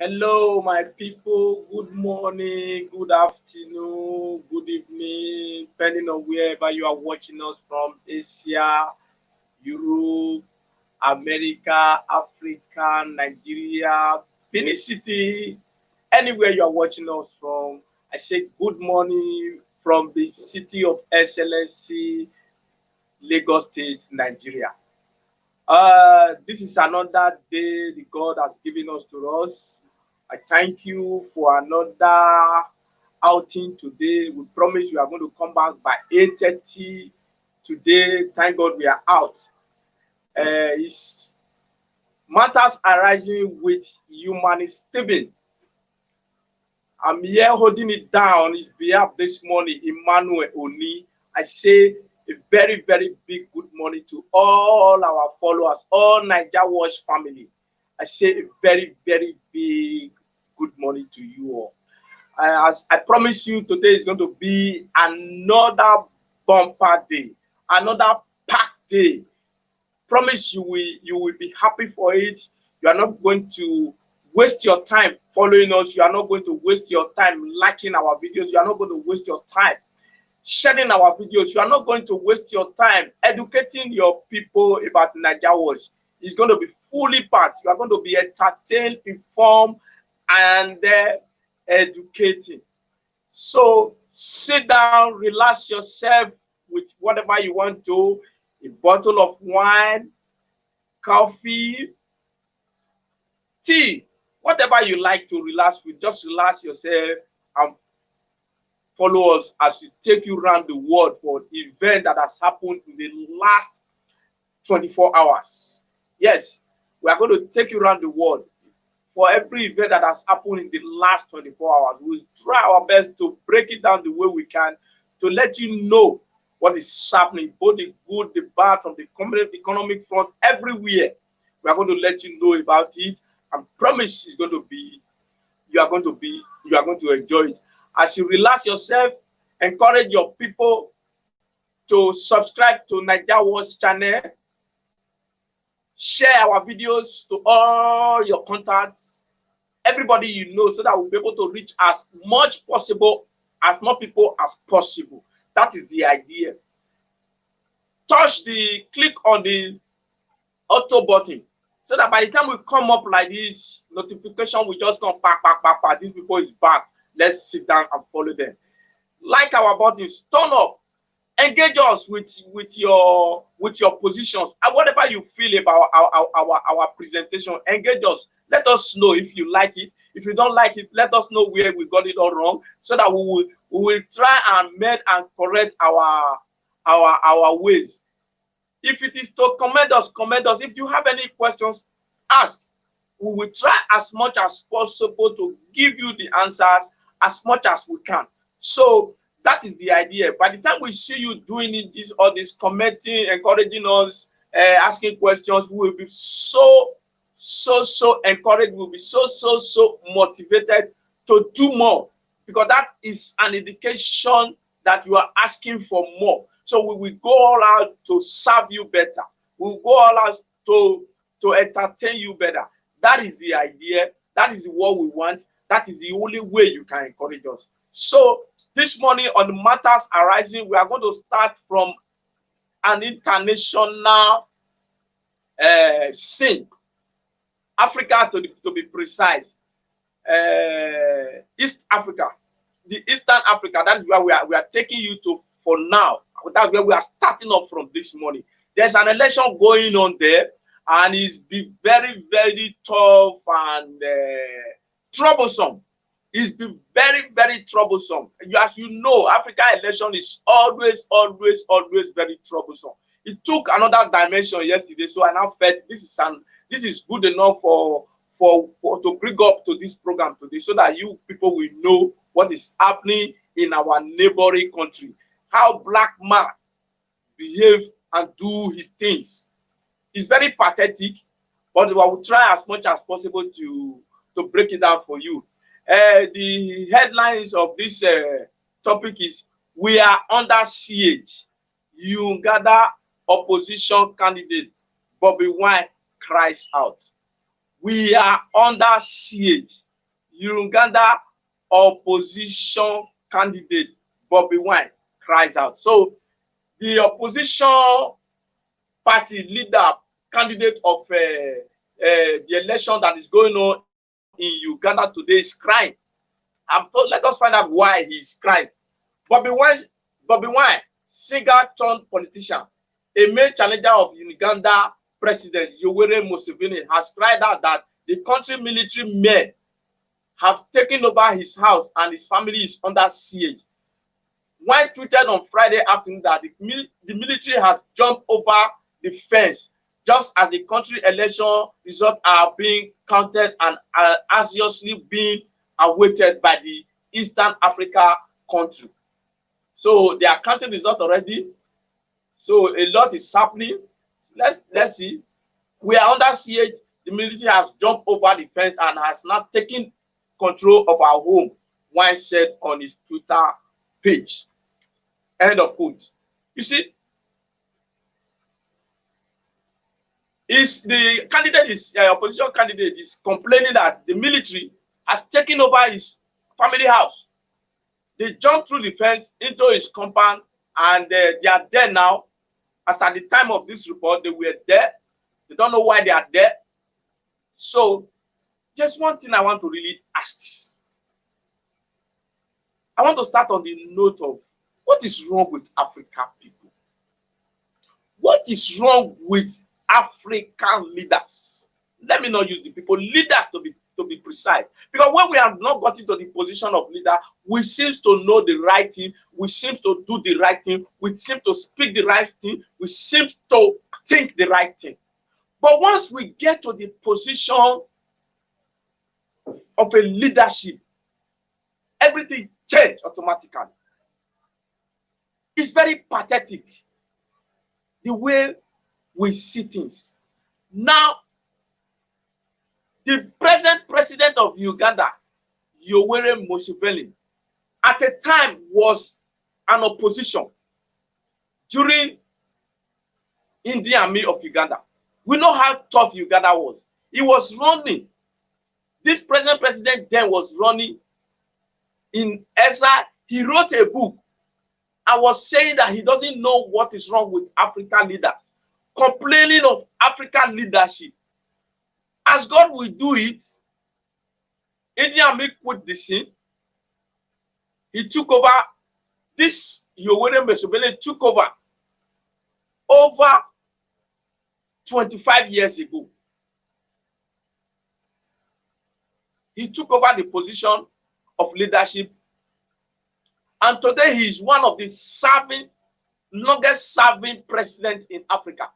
Hello, my people. Good morning, good afternoon, good evening, depending on wherever you are watching us from Asia, Europe, America, Africa, Nigeria, Benin City, anywhere you are watching us from. I say good morning from the city of Excellency, Lagos State, Nigeria. This is another day the God has given us to us. I thank you for another outing today. We promise we are going to come back by 8:30 today. Thank God we are out. It's matters arising with humanity. I'm here holding it down on his behalf this morning, Emmanuel Oni. I say a very, very big good morning to all our followers, all Niger Watch family. I say a very, very big good morning to you all. As I promise you, today is going to be another bumper day, another packed day. Promise you will be happy for it. You are not going to waste your time following us. You are not going to waste your time liking our videos. You are not going to waste your time sharing our videos. You are not going to waste your time educating your people about Niger Watch. It's going to be fully packed. You are going to be entertained, informed, and educating. So sit down, relax yourself with whatever you want to, a bottle of wine, coffee, tea, whatever you like to relax with. Just relax yourself and follow us as we take you around the world for the event that has happened in the last 24 hours. Yes, we are going to take you around the world for every event that has happened in the last 24 hours. We'll try our best to break it down the way we can to let you know what is happening, both the good, the bad, from the economic front, everywhere. We are going to let you know about it and promise it's going to be, you are going to enjoy it. As you relax yourself, encourage your people to subscribe to Niger Watch channel, share our videos to all your contacts, everybody you know, so that we'll be able to reach as much possible, as more people as possible. That is the idea. Click on the auto button, so that by the time we come up like this, notification will just come back. These people is back. Let's sit down and follow them. Like our buttons, turn up, engage us with your positions and whatever you feel about our presentation. Engage us. Let us know if you like it. If you don't like it, let us know where we got it all wrong, so that we will try and mend and correct our ways. If it is to comment us. If you have any questions, ask. We will try as much as possible to give you the answers as much as we can. So that is the idea. By the time we see you doing it, all this commenting, encouraging us, asking questions, we will be so encouraged. We'll be so motivated to do more, because that is an indication that you are asking for more. So we will go all out to serve you better. We will go all out to entertain you better. That is the idea. That is what we want. That is the only way you can encourage us. So this morning on the matters arising, we are going to start from an international scene. Africa, to be precise. East Africa. The Eastern Africa, that is where we are taking you to for now. That's where we are starting up from this morning. There's an election going on there, and it's been very, very tough and troublesome. It's been very, very troublesome. As you know, Africa election is always very troublesome. It took another dimension yesterday, so I now felt this is good enough for to bring up to this program today, so that you people will know what is happening in our neighboring country, how black man behave and do his things. It's very pathetic, but we will try as much as possible to break it down for you. The headlines of this topic is: we are under siege. Uganda opposition candidate Bobi Wine cries out. We are under siege. Uganda opposition candidate Bobi Wine cries out. So the opposition party leader candidate of the election that is going on in Uganda today is crying. Let us find out why he's crying. Bobi Wine, singer turned politician, a main challenger of Uganda President Yoweri Museveni, has cried out that the country military men have taken over his house and his family is under siege. Wine tweeted on Friday afternoon that the military has jumped over the fence just as the country election results are being counted and are anxiously being awaited by the Eastern Africa country. So they are counting results already. So a lot is happening. Let's see. We are under siege. The military has jumped over the fence and has now taken control of our home, Wine said on his Twitter page. End of quote. You see, the candidate is opposition candidate is complaining that the military has taken over his family house. They jumped through the fence into his compound, and they are there now. As at the time of this report, they were there. They don't know why they are there. So, just one thing I want to really ask. I want to start on the note of what is wrong with African people? What is wrong with African leaders? Let me not use the people, leaders to be precise. Because when we have not gotten to the position of leader, we seem to know the right thing, we seem to do the right thing, we seem to speak the right thing, we seem to think the right thing. But once we get to the position of a leadership, everything changes automatically. It's very pathetic the way we see things. Now, the present president of Uganda, Yoweri Museveni, at a time was an opposition during Indian Army of Uganda. We know how tough Uganda was. He was running. This present president then was running in exile. He wrote a book and was saying that he doesn't know what is wrong with African leaders, complaining of African leadership. As God will do it, Indian Army quit the scene. He took over. This Yoweri Museveni took over 25 years ago. He took over the position of leadership, and today he is one of the longest serving presidents in Africa.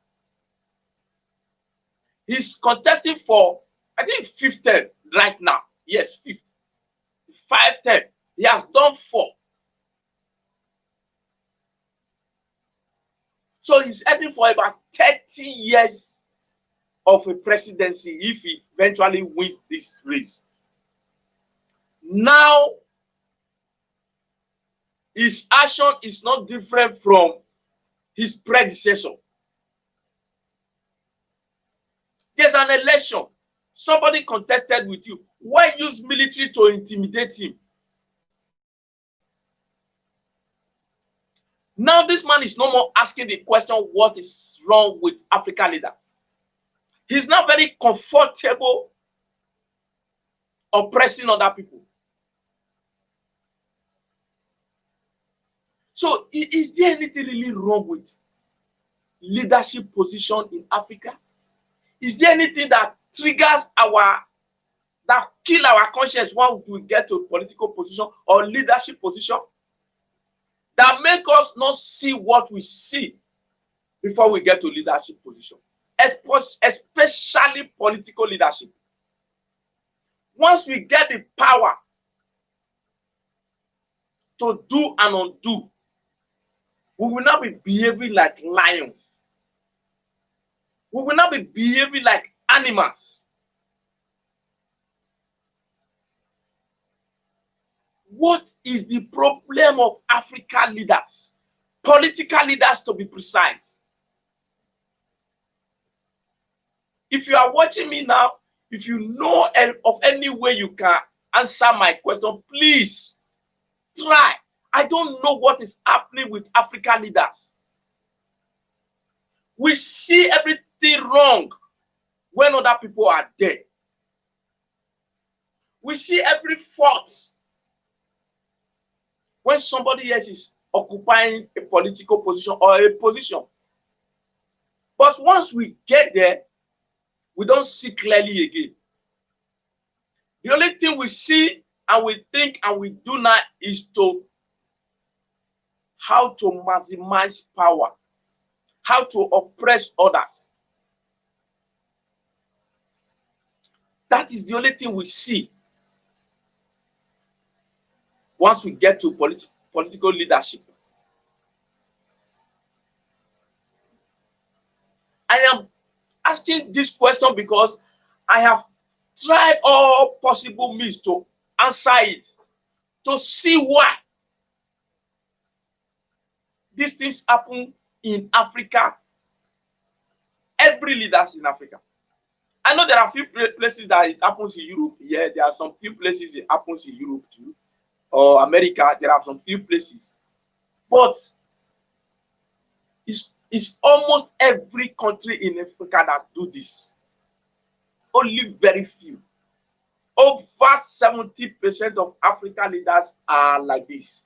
He's contesting for, I think, 5th term right now. Yes, 5th. 5th term. He has done 4. So he's heading for about 30 years of a presidency if he eventually wins this race. Now, his action is not different from his predecessor. There's an election. Somebody contested with you. Why use military to intimidate him? Now this man is no more asking the question, what is wrong with African leaders? He's not very comfortable oppressing other people. So is there anything really wrong with leadership position in Africa? Is there anything that triggers that kill our conscience when we get to a political position or leadership position? That make us not see what we see before we get to leadership position, especially political leadership. Once we get the power to do and undo, we will not be behaving like lions. We will not be behaving like animals. What is the problem of African leaders? Political leaders, to be precise. If you are watching me now, if you know of any way you can answer my question. Please try. I don't know what is happening with African leaders. We see everything wrong when other people are there. We see every fault when somebody else is occupying a political position or a position. But once we get there, we don't see clearly again. The only thing we see and we think and we do now is to how to maximize power, how to oppress others. That is the only thing we see once we get to political leadership. I am asking this question because I have tried all possible means to answer it, to see why these things happen in Africa. Every leaders in Africa. I know there are few places that it happens in Europe. Yeah, there are some few places it happens in Europe too, or America. There are some few places, but it's almost every country in Africa that do this. Only very few. Over 70% of African leaders are like this.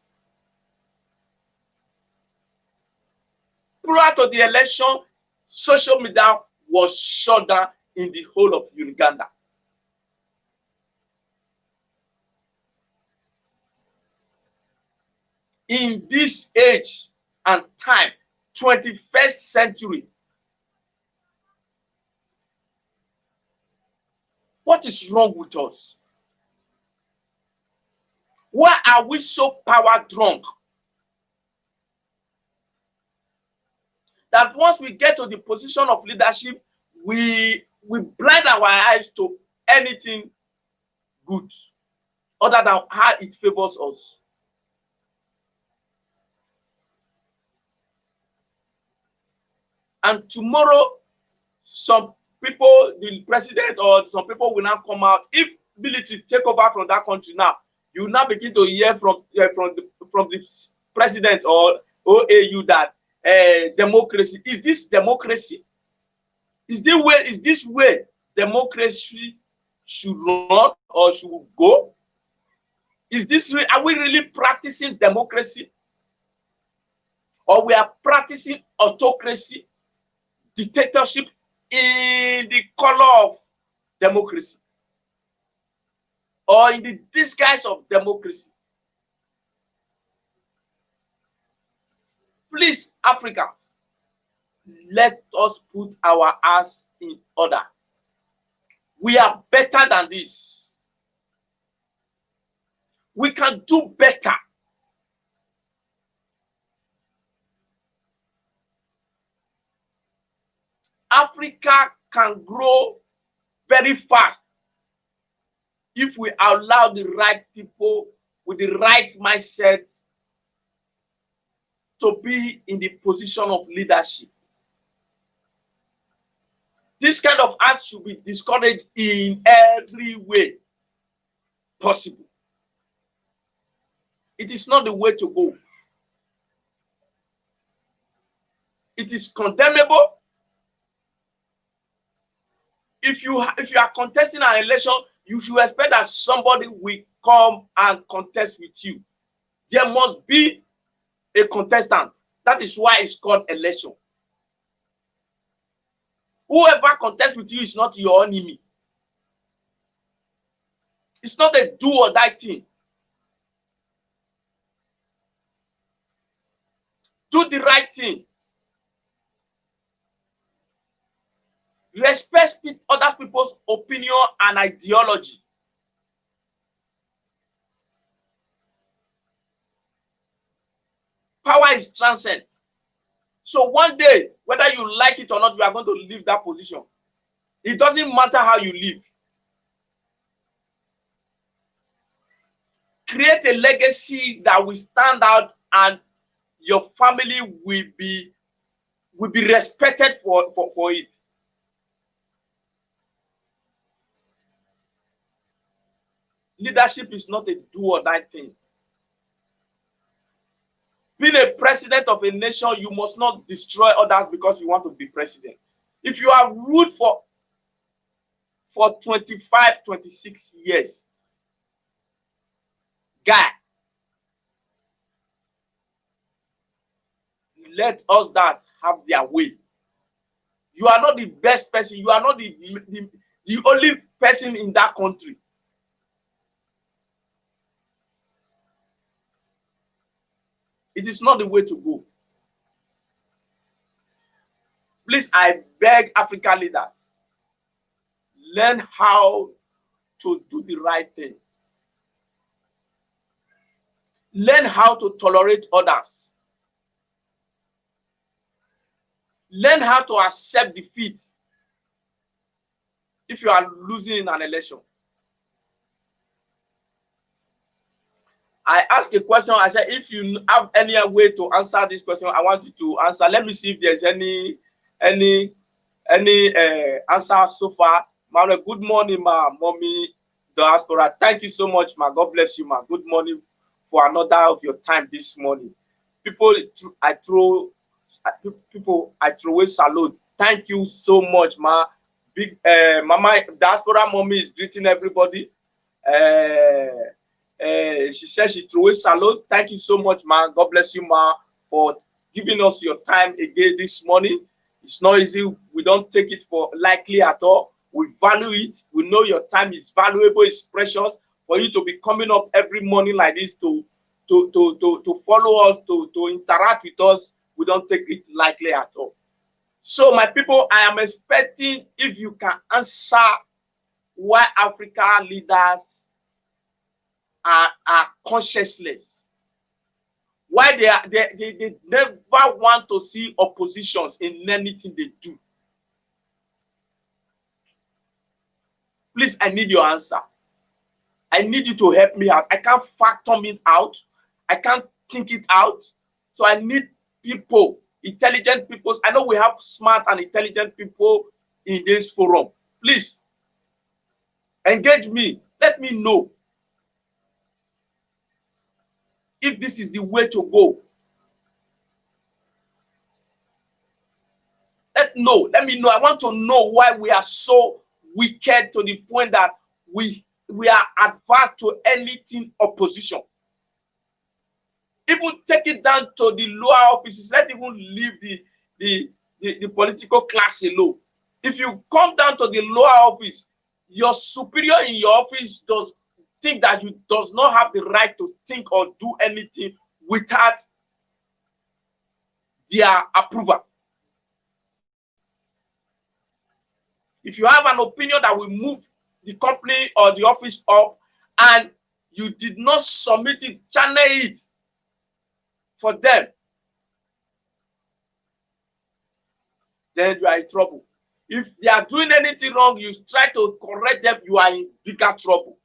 Prior to the election, social media was shut down in the whole of Uganda. In this age and time, 21st century, what is wrong with us? Why are we so power drunk that once we get to the position of leadership, we blind our eyes to anything good other than how it favors us? And tomorrow, some people, the president or some people will now come out. If military take over from that country now, you now begin to hear from the president or OAU that democracy. Is this democracy? Is this way democracy should run or should go? Is this way? Are we really practicing democracy? Or we are practicing autocracy, dictatorship in the color of democracy, or in the disguise of democracy? Please, Africans, let us put our house in order. We are better than this. We can do better. Africa can grow very fast if we allow the right people with the right mindset to be in the position of leadership. This kind of act should be discouraged in every way possible. It is not the way to go. It is condemnable. If you are contesting an election, you should expect that somebody will come and contest with you. There must be a contestant. That is why it's called election. Whoever contests with you is not your enemy. It's not a do or die thing. Do the right thing. Respect other people's opinion and ideology. Power is transcendent. So one day, whether you like it or not, you are going to leave that position. It doesn't matter how you live. Create a legacy that will stand out, and your family will be respected for it. Leadership is not a do or die thing. Being a president of a nation, you must not destroy others because you want to be president. If you are ruled for 25, 26 years, guy, let others have their way. You are not the best person. You are not the only person in that country. It is not the way to go. Please, I beg African leaders, learn how to do the right thing. Learn how to tolerate others. Learn how to accept defeat if you are losing in an election. I asked a question. I said, if you have any way to answer this question, I want you to answer. Let me see if there's any answer so far. Manuel, good morning, ma, mommy, diaspora. Thank you so much, ma. God bless you, ma. Good morning for another of your time this morning. People, I throw away salute. Thank you so much, ma. Big mama, diaspora mommy is greeting everybody. She says she threw away salute. Thank you so much, ma. God bless you, ma, for giving us your time again this morning. It's not easy. We don't take it for lightly at all. We value it. We know your time is valuable, it's precious. For you to be coming up every morning like this to follow us, to interact with us, we don't take it lightly at all. So, my people, I am expecting if you can answer why African leaders are conscienceless. Why they never want to see oppositions in anything they do. Please, I need your answer. I need you to help me out. I can't factor it out. I can't think it out. So I need people, intelligent people. I know we have smart and intelligent people in this forum. Please, engage me. Let me know if this is the way to go. Let me know. I want to know why we are so wicked to the point that we are adverse to anything opposition. Even take it down to the lower offices. Let even leave the political class alone. If you come down to the lower office, your superior in your office does think that you does not have the right to think or do anything without their approval. If you have an opinion that will move the company or the office up and you did not submit it, channel it for them, then you are in trouble. If they are doing anything wrong, you try to correct them, you are in bigger trouble.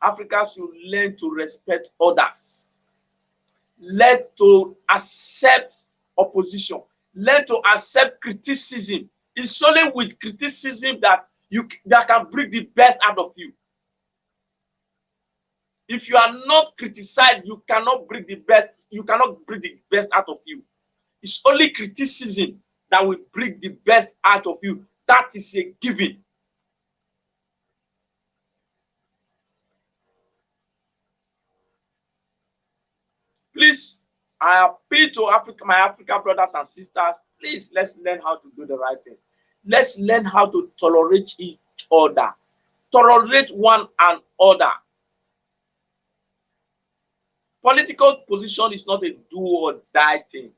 Africa should learn to respect others. Learn to accept opposition. Learn to accept criticism. It's only with criticism that that can bring the best out of you. If you are not criticized, you cannot bring the best. You cannot bring the best out of you. It's only criticism that will bring the best out of you. That is a given. Please, I appeal to my African brothers and sisters. Please, let's learn how to do the right thing. Let's learn how to tolerate each other. Tolerate one another. Political position is not a do or die thing.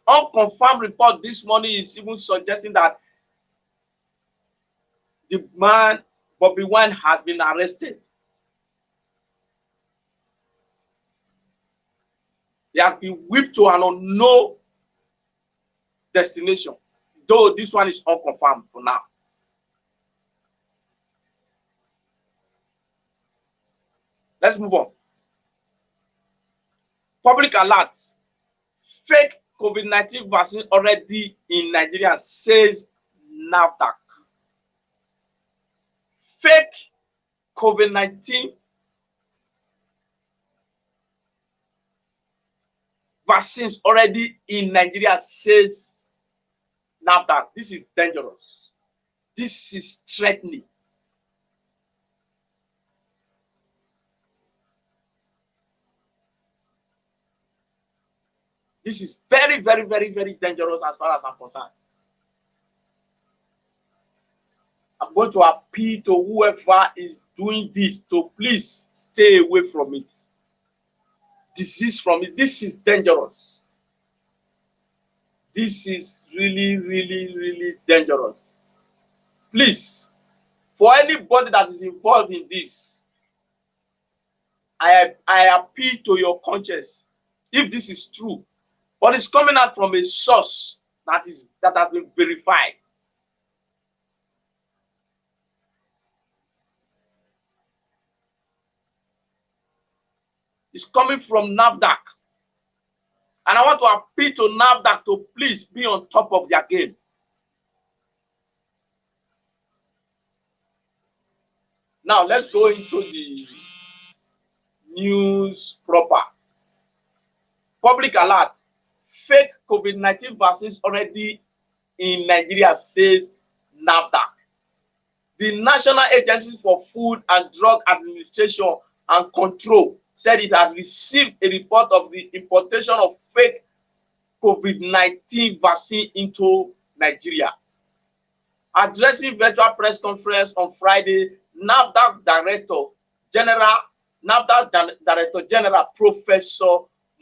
Unconfirmed report this morning is even suggesting that the man, Bobi Wine, has been arrested. He has been whipped to an unknown destination, though this one is unconfirmed for now. Let's move on. Public alerts. Fake COVID-19 vaccine already in Nigeria, says NAFDAC. Fake COVID-19 vaccines already in Nigeria, says NAFDAC. This is dangerous. This is threatening. This is very, very, very, very dangerous as far as I'm concerned. I'm going to appeal to whoever is doing this to please stay away from it. Disease from it. This is dangerous. This is really, really, really dangerous. Please, for anybody that is involved in this, I appeal to your conscience. If this is true, but it's coming out from a source that has been verified. It's coming from NAFDAC. And I want to appeal to NAFDAC to please be on top of their game. Now, let's go into the news proper. Public alert. Fake COVID-19 vaccines already in Nigeria, says NAFDAC. The National Agency for Food and Drug Administration and Control said it had received a report of the importation of fake COVID-19 vaccine into Nigeria. Addressing virtual press conference on Friday, NAFDAC Director General Professor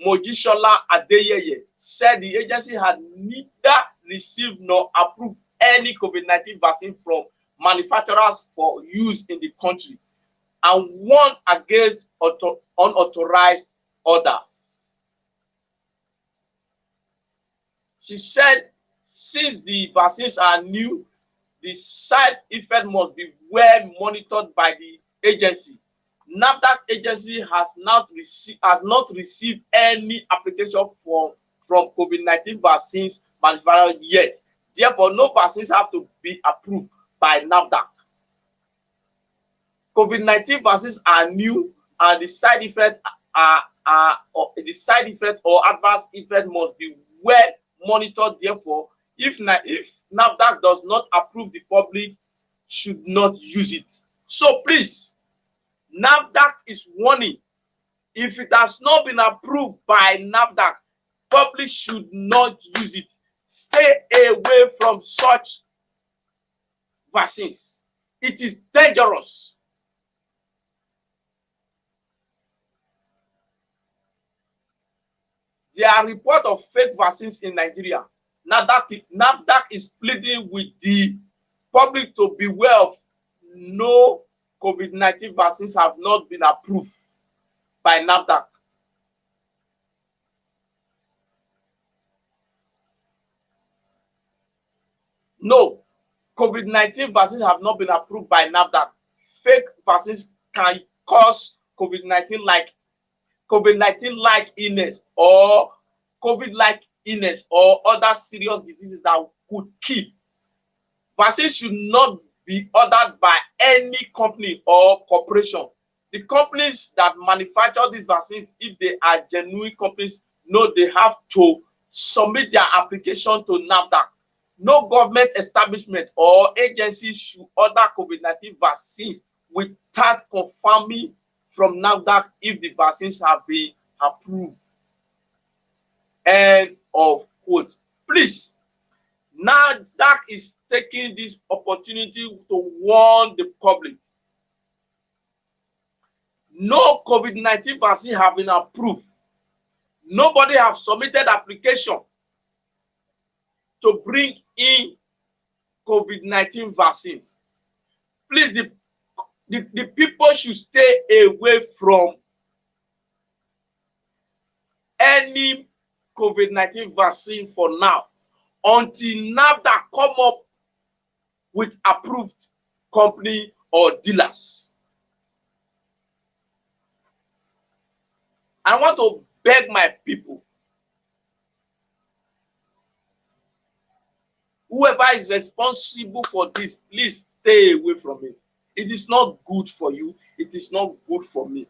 Mojisola Adeyeye said the agency had neither received nor approved any COVID-19 vaccine from manufacturers for use in the country and warned against unauthorized orders. She said, since the vaccines are new, the side effect must be well monitored by the agency. NAFDAC agency has not received any application from COVID-19 vaccines manufacturers yet. Therefore, no vaccines have to be approved by NAFDAC. COVID-19 vaccines are new, and the side effect or adverse effect must be well monitored. Therefore, if NAFDAC does not approve, the public should not use it. So please, NAFDAC is warning, if it has not been approved by NAFDAC, public should not use it. Stay away from such vaccines. It is dangerous. There are reports of fake vaccines in Nigeria. NAFDAC is pleading with the public to beware of no COVID-19 vaccines have not been approved by NAFDAC. No, COVID-19 vaccines have not been approved by NAFDAC. Fake vaccines can cause COVID-19-like illness or COVID-like illness or other serious diseases that could kill. Vaccines should not be ordered by any company or corporation. The companies that manufacture these vaccines, if they are genuine companies, know they have to submit their application to NAFDAC. No government establishment or agency should order COVID-19 vaccines without confirming from NAFDAC if the vaccines have been approved. End of quote. Please, NAFDAC is taking this opportunity to warn the public. No COVID-19 vaccine have been approved. Nobody have submitted application to bring in COVID-19 vaccines. Please, the people should stay away from any COVID-19 vaccine for now until NAFDAC come up with approved company or dealers. I want to beg my people, Whoever is responsible for this, please stay away from it. It is not good for you. It is not good for me.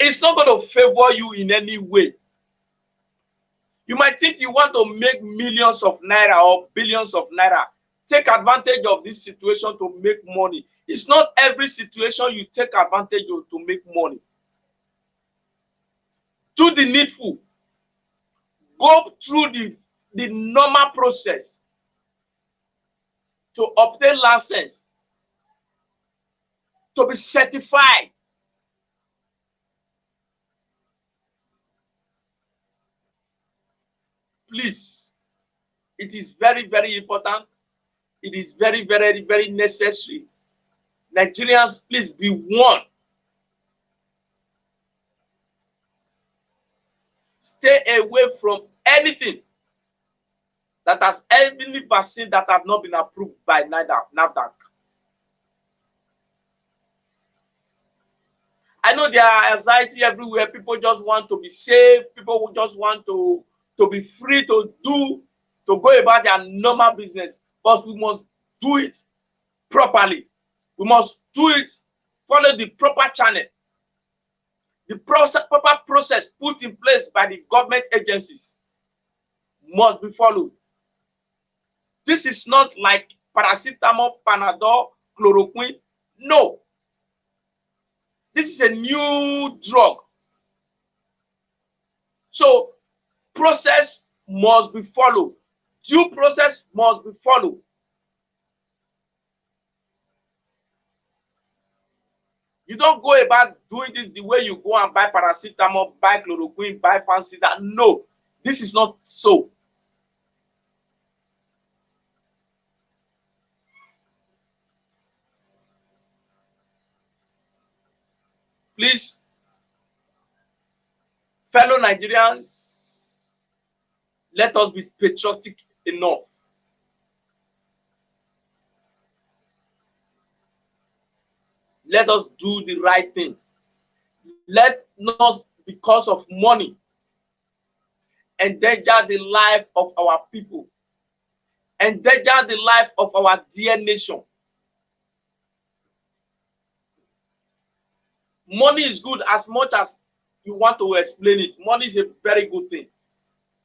It's not going to favor you in any way. You might think you want to make millions of naira or billions of naira. Take advantage of this situation to make money. It's not every situation you take advantage of to make money. Do the needful. Go through the normal process to obtain license, to be certified. Please, it is very, very important. It is very, very, very necessary. Nigerians, please be warned. Stay away from anything that has any vaccine that have not been approved by NAFDAC. I know there are anxiety everywhere. People just want to be safe. People just want to be free to go about their normal business. But we must do it properly. We must do it, follow the proper channel. The proper process put in place by the government agencies must be followed. This is not like paracetamol, Panadol, chloroquine. No. This is a new drug. So, process must be followed. Due process must be followed. You don't go about doing this the way you go and buy paracetamol, buy chloroquine, buy fancy that. No, this is not so. Please, fellow Nigerians, let us be patriotic enough. Let us do the right thing. Let not, because of money, endanger the life of our people, endanger the life of our dear nation. Money is good as much as you want to explain it. Money is a very good thing.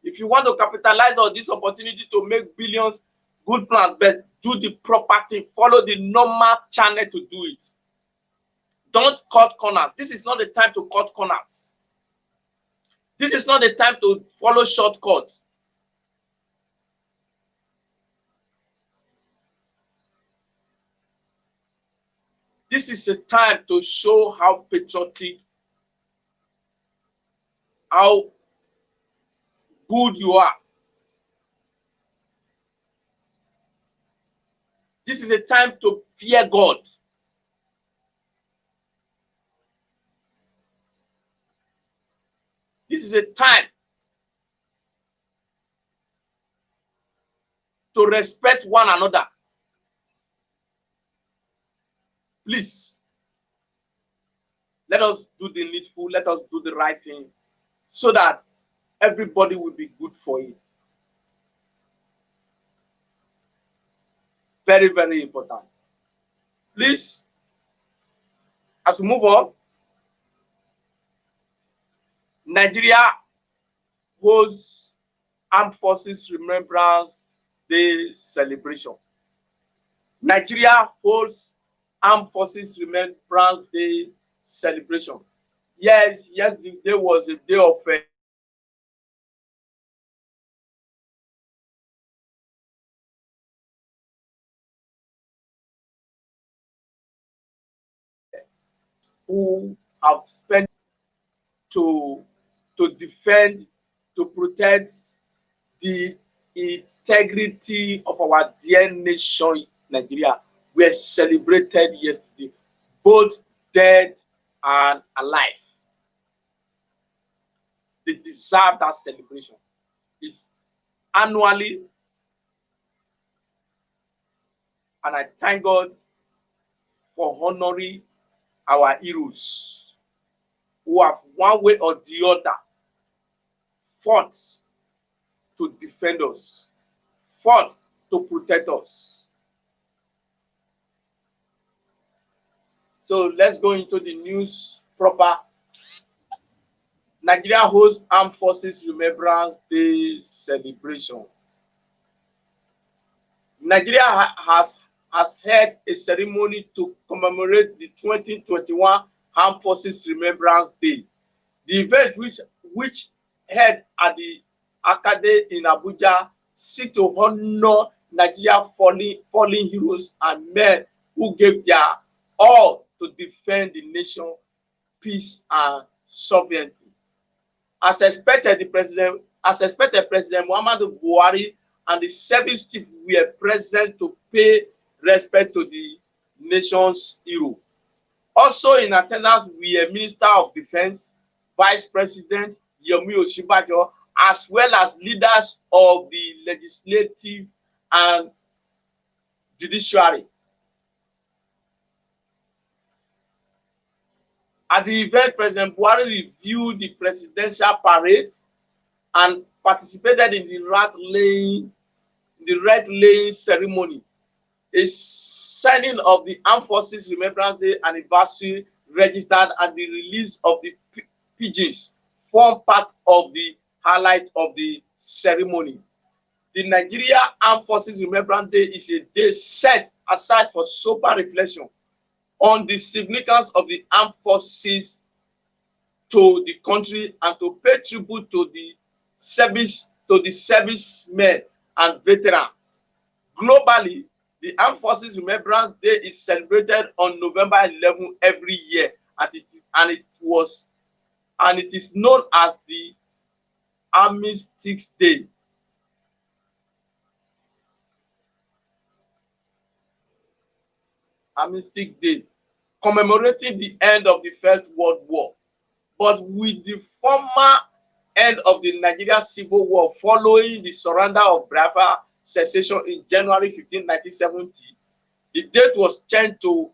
If you want to capitalize on this opportunity to make billions, good plan, but do the proper thing. Follow the normal channel to do it. Don't cut corners. This is not the time to cut corners. This is not the time to follow shortcuts. This is a time to show how patriotic, how good you are. This is a time to fear God. This is a time to respect one another. Please, let us do the needful, let us do the right thing so that everybody will be good for it. Very, very important. Please, as we move on, Nigeria holds Armed Forces Remembrance Day celebration. Nigeria holds Armed Forces Remembrance Day celebration. Yes, the day was a day of who have spent to defend, to protect the integrity of our dear nation, Nigeria, were celebrated yesterday, both dead and alive. They deserve that celebration. It's annually, and I thank God for honoring our heroes who have one way or the other fought to defend us, fought to protect us. So let's go into the news proper. Nigeria hosts Armed Forces Remembrance Day celebration. Nigeria has held a ceremony to commemorate the 2021 Armed Forces Remembrance Day. The event, which held at the Arcade in Abuja, seek to honor Nigeria's fallen heroes and men who gave their all to defend the nation, peace, and sovereignty. As expected, President Muhammadu Buhari and the service chief were present to pay respect to the nation's hero. Also in attendance were Minister of Defense, Vice President Yomi Osinbajo, as well as leaders of the legislative and judiciary. At the event, President Buhari reviewed the presidential parade and participated in the red laying ceremony. A signing of the Armed Forces Remembrance Day anniversary registered and the release of the pigeons form part of the highlight of the ceremony. The Nigeria Armed Forces Remembrance Day is a day set aside for sober reflection on the significance of the armed forces to the country and to pay tribute to the servicemen and veterans. Globally, the Armed Forces Remembrance Day is celebrated on November 11 every year, and it is known as the Armistice Day. Armistice Day, commemorating the end of the First World War, but with the former end of the Nigerian Civil War following the surrender of Biafra secession in January 15, 1970, the date was changed to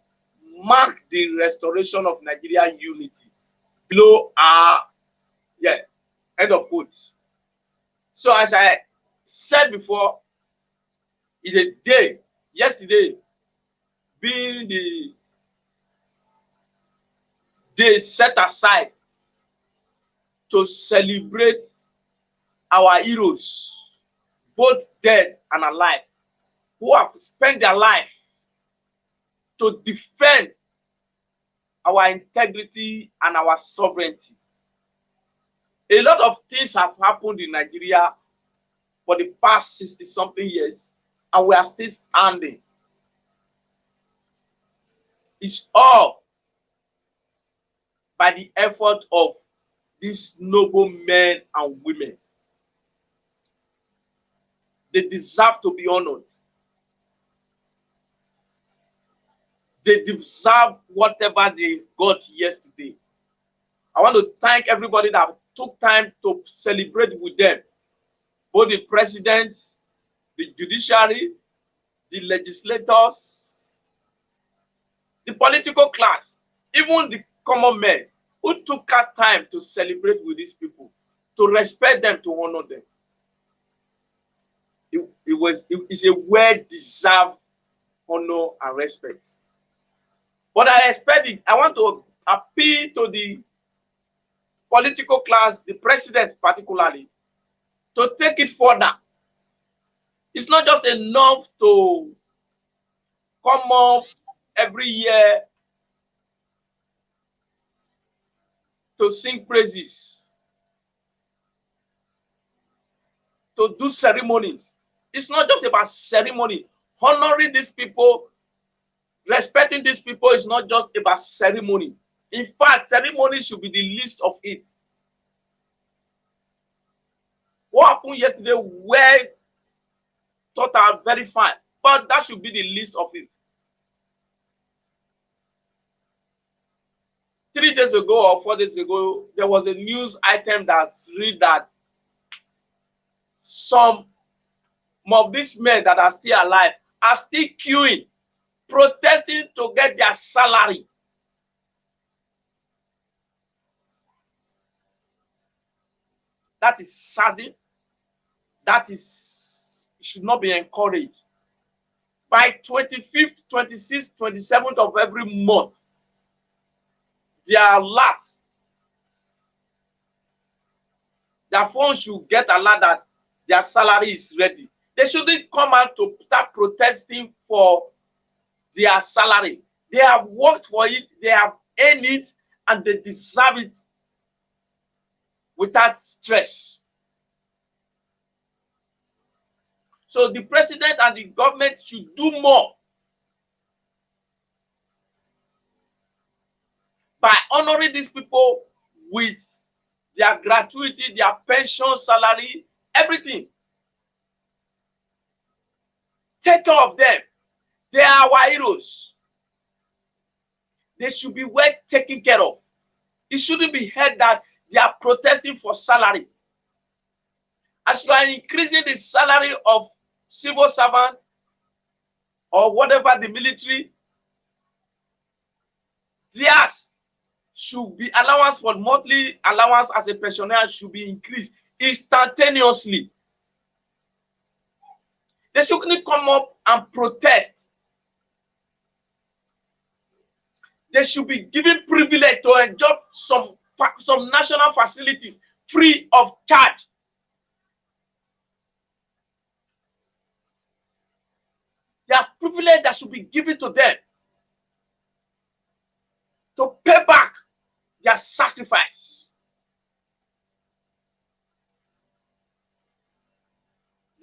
mark the restoration of Nigerian unity. Below end of quotes. So as I said before, in a day, yesterday being the day set aside to celebrate our heroes, both dead and alive, who have spent their life to defend our integrity and our sovereignty. A lot of things have happened in Nigeria for the past 60-something years, and we are still standing. It's all by the effort of these noble men and women. They deserve to be honored. They deserve whatever they got yesterday. I want to thank everybody that took time to celebrate with them, both the president, the judiciary, the legislators, the political class, even the common men who took out time to celebrate with these people, to respect them, to honor them. It's a well-deserved honor and respect. But I want to appeal to the political class, the president particularly, to take it further. It's not just enough to come up every year to sing praises, to do ceremonies. It's not just about ceremony. Honoring these people, respecting these people is not just about ceremony. In fact, ceremony should be the least of it. What happened yesterday were thought are very fine, but that should be the least of it. 3 days ago or 4 days ago, there was a news item that read that some of these men that are still alive are still queuing, protesting to get their salary. That is saddening. That should not be encouraged. by 25th, 26th, 27th of every month, their alert, their phone should get alert that their salary is ready. They shouldn't come out to start protesting for their salary. They have worked for it, they have earned it, and they deserve it without stress. So the president and the government should do more by honoring these people with their gratuity, their pension, salary, everything. Take care of them. They are our heroes. They should be well taken care of. It shouldn't be heard that they are protesting for salary. As you are increasing the salary of civil servants or whatever, the military, theirs should be allowance for monthly allowance as a pensioner should be increased instantaneously. They shouldn't come up and protest. They should be given privilege to enjoy some national facilities free of charge. There are privileges that should be given to them to pay back their sacrifice.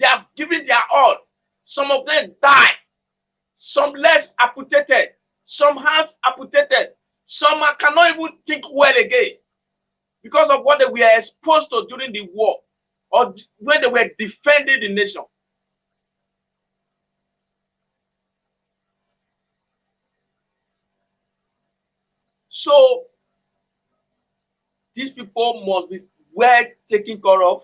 They have given their all. Some of them died. Some legs amputated. Some hands amputated. Some cannot even think well again because of what they were exposed to during the war or when they were defending the nation. So these people must be well taken care of.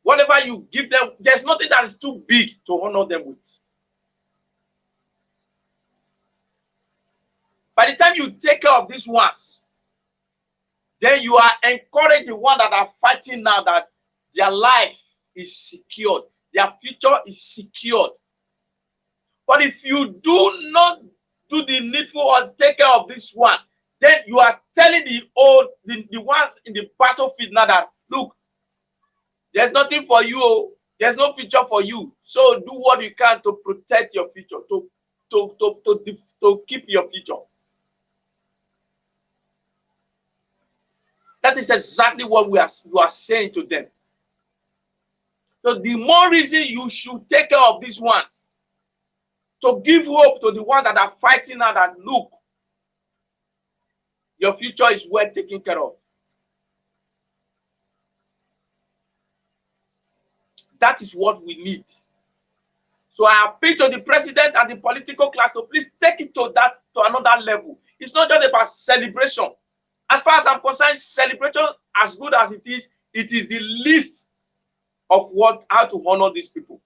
Whatever you give them, there's nothing that is too big to honor them with. By the time you take care of these ones, then you are encouraging the ones that are fighting now that their life is secured, their future is secured. But if you do not do the needful or take care of this one, then you are telling the ones in the battlefield now that, look, there's nothing for you, there's no future for you. So do what you can to protect your future, to keep your future. That is exactly what you are saying to them. So the more reason you should take care of these ones, to give hope to the ones that are fighting now that, look, your future is well taken care of. That is what we need. So I appeal to the president and the political class to please take it to another level. It's not just about celebration. As far as I'm concerned, celebration, as good as it is the least of how to honor these people.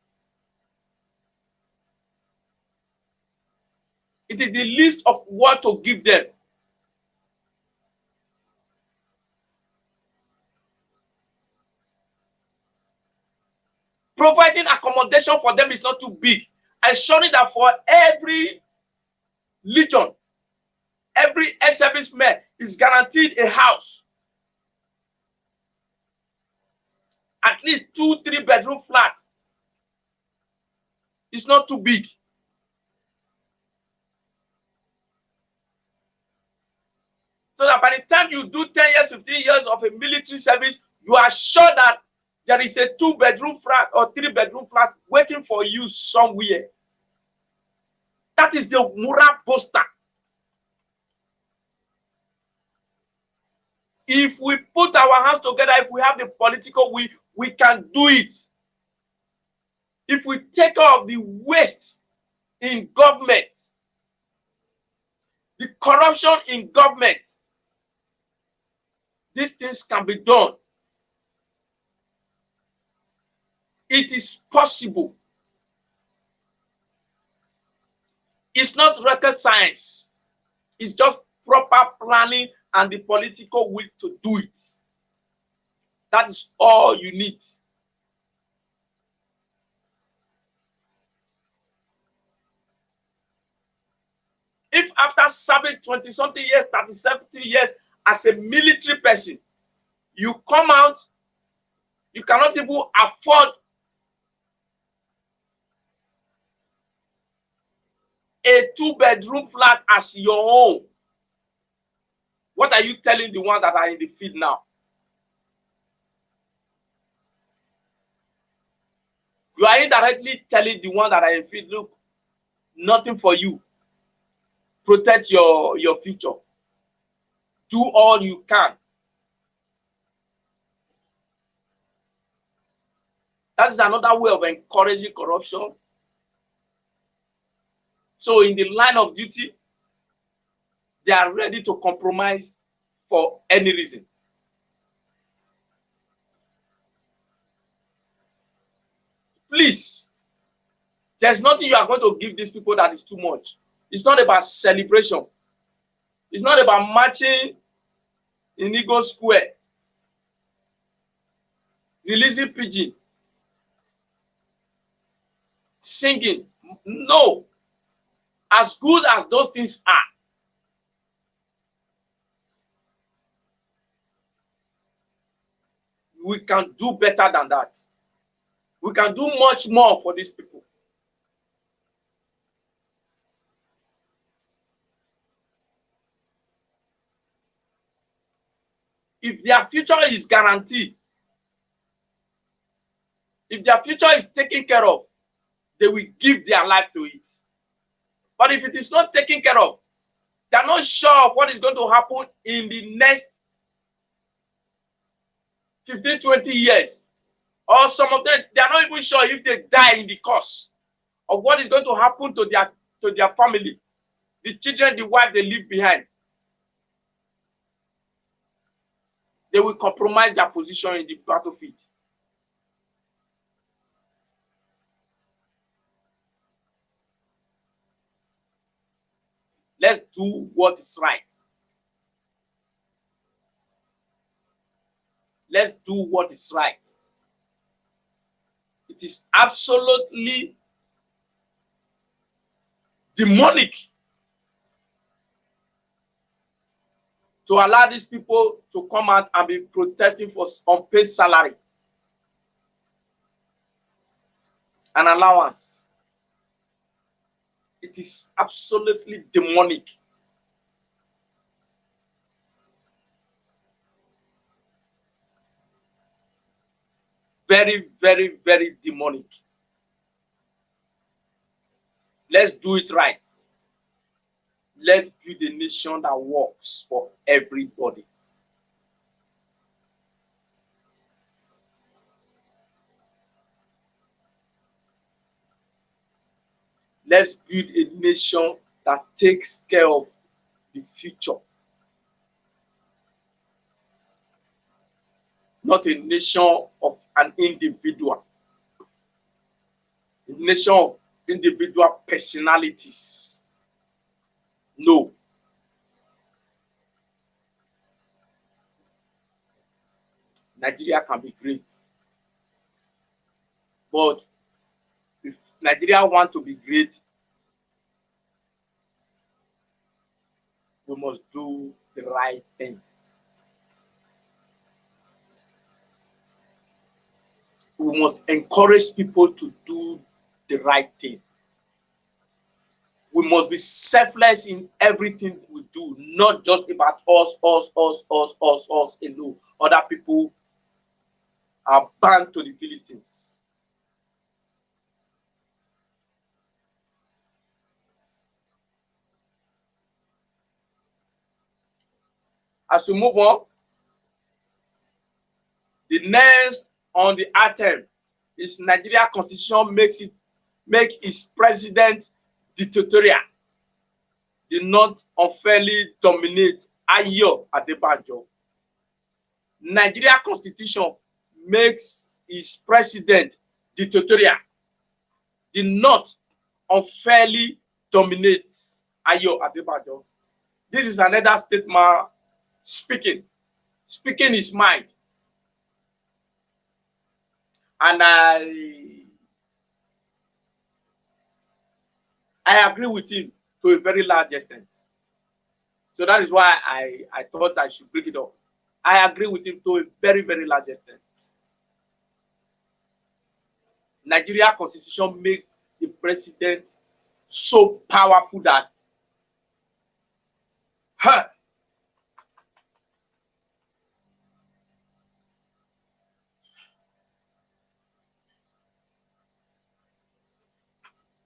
It is the least of what to give them. Providing accommodation for them is not too big. Ensuring that for every legion, every ex-serviceman is guaranteed a house. At least 2-3 bedroom flats. It's not too big. So that by the time you do 10 years, 15 years of a military service, you are sure that there is a 2-bedroom flat or 3-bedroom flat waiting for you somewhere. That is the moral booster. If we put our hands together, if we have the political will, we can do it. If we take care of the waste in government, the corruption in government, these things can be done. It is possible. It's not rocket science. It's just proper planning and the political will to do it. That is all you need. If after serving 20-something years, 30-something years as a military person, you come out, you cannot even afford a 2-bedroom flat as your own, what are you telling the ones that are in the field now? You are indirectly telling the ones that are in the field, look, nothing for you. Protect your future. Do all you can. That is another way of encouraging corruption. So in the line of duty, they are ready to compromise for any reason. Please, there's nothing you are going to give these people that is too much. It's not about celebration. It's not about marching in Igbo Square, releasing pigeon, singing. No. As good as those things are, we can do better than that. We can do much more for these people. If their future is guaranteed, if their future is taken care of, they will give their life to it. But if it is not taken care of, they are not sure of what is going to happen in the next 15, 20 years. Or some of them, they are not even sure if they die in the course of what is going to happen to their family, the children, the wife they leave behind. They will compromise their position in the battlefield. Let's do what is right. Let's do what is right. It is absolutely demonic to allow these people to come out and be protesting for unpaid salary and allowance. It is absolutely demonic. Very, very, very demonic. Let's do it right. Let's build a nation that works for everybody. Let's build a nation that takes care of the future. Not a nation of an individual. A nation of individual personalities. No. Nigeria can be great. But if Nigeria wants to be great, we must do the right thing. We must encourage people to do the right thing. We must be selfless in everything we do, not just about us alone. Other people are bound to the Philistines. As we move on, the next on the item is Nigeria Constitution make its president dictatorial. Did not unfairly dominate Ayo Adebanjo. Nigeria Constitution makes its president dictatorial. Did not unfairly dominate Ayo Adebanjo. This is another statement speaking his mind. And I agree with him. to a very large extent. So that is why I thought I should bring it up. I agree with him to a very, very large extent. Nigeria constitution make the president so powerful that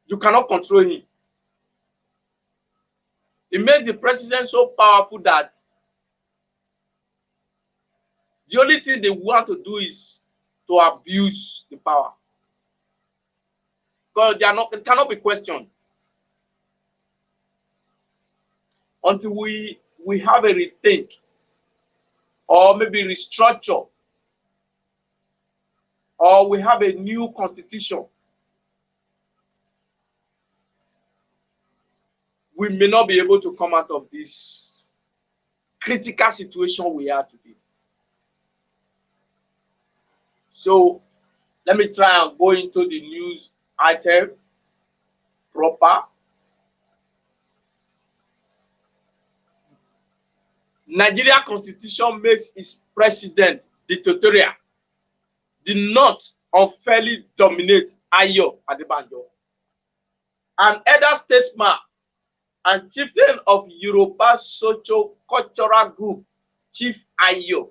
you cannot control him. It made the president so powerful that the only thing they want to do is to abuse the power. Because it cannot be questioned. Until we have a rethink or maybe restructure or we have a new constitution, we may not be able to come out of this critical situation we are today. So let me try and go into the news item proper. Nigeria constitution makes its president dictatorial. Did not unfairly dominate Ayo Adebanjo. An elder statesman and chieftain of Yoruba socio-cultural group, Chief Ayo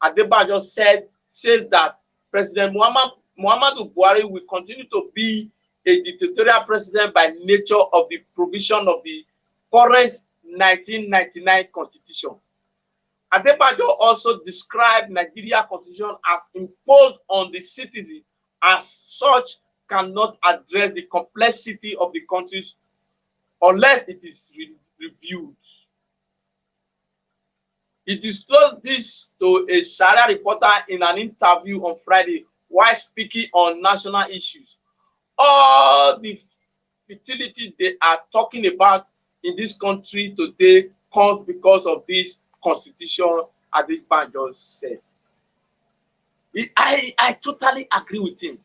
Adebanjo says that President Muhammadu Buhari will continue to be a dictatorial president by nature of the provision of the current 1999 constitution. Adebanjo also described Nigeria constitution as imposed on the citizen, as such cannot address the complexity of the countries unless it is reviewed. He disclosed this to a Sharia reporter in an interview on Friday while speaking on national issues. All the fertility they are talking about in this country today comes because of this constitution, Adebanjo said. I totally agree with him.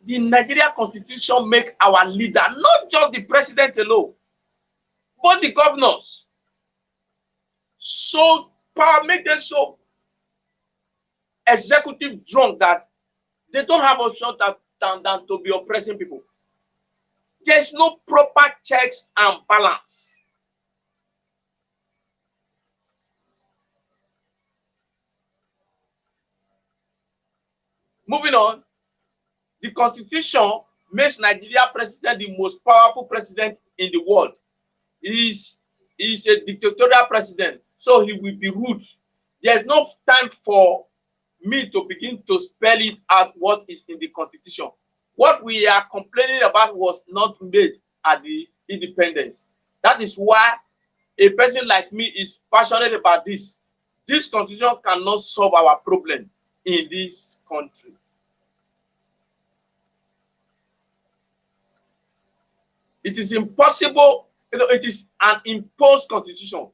The Nigeria constitution make our leader, not just the president alone, but the governors, so power, make them so executive drunk that they don't have option than to be oppressing people. There's no proper checks and balance. Moving on, the constitution makes Nigeria president the most powerful president in the world. He is a dictatorial president, so he will be rude. There's no time for me to begin to spell it out what is in the constitution. What we are complaining about was not made at the independence. That is why a person like me is passionate about this. This constitution cannot solve our problem in this country. It is impossible. It is an imposed constitution.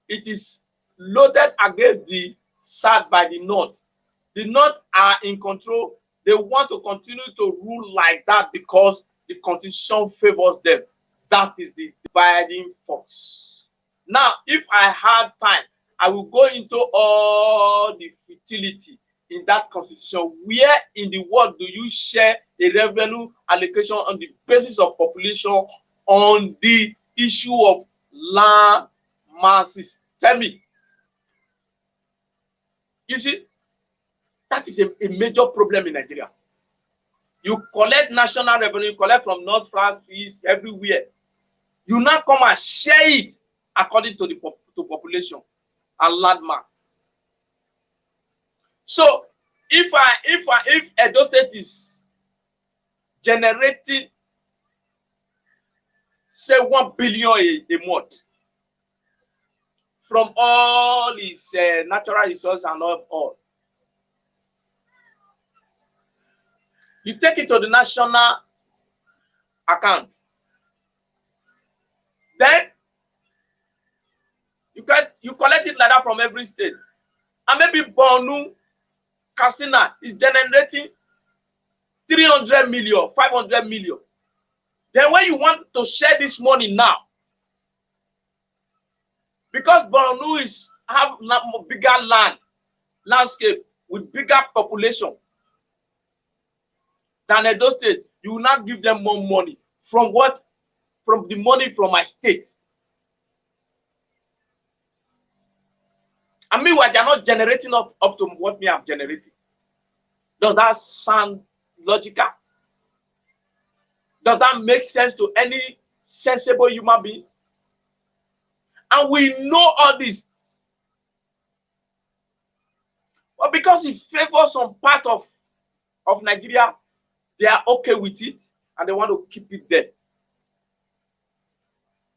It is loaded against the South by the North. The North are in control. They want to continue to rule like that because the constitution favors them. That is the dividing force. Now, if I had time, I will go into all the fertility in that constitution. Where in the world do you share a revenue allocation on the basis of population on the issue of land masses? Tell me. You see, that is a major problem in Nigeria. You collect national revenue, you collect from North, France, East, everywhere. You now come and share it according to the population and landmark. So if Edo State is generating, say, 1 billion a month from all its natural resources and all, you take it to the national account. Then you collect it like that from every state. And maybe Borno, Katsina is generating 300 million, 500 million. Then when you want to share this money now, because Borno have bigger landscape with bigger population than Edo State, you will not give them more money. From what? From the money from my state. I mean, they are not generating up to what me I'm generating. Does that sound logical? Does that make sense to any sensible human being? And we know all this. But because it favors some part of Nigeria, they are okay with it and they want to keep it there.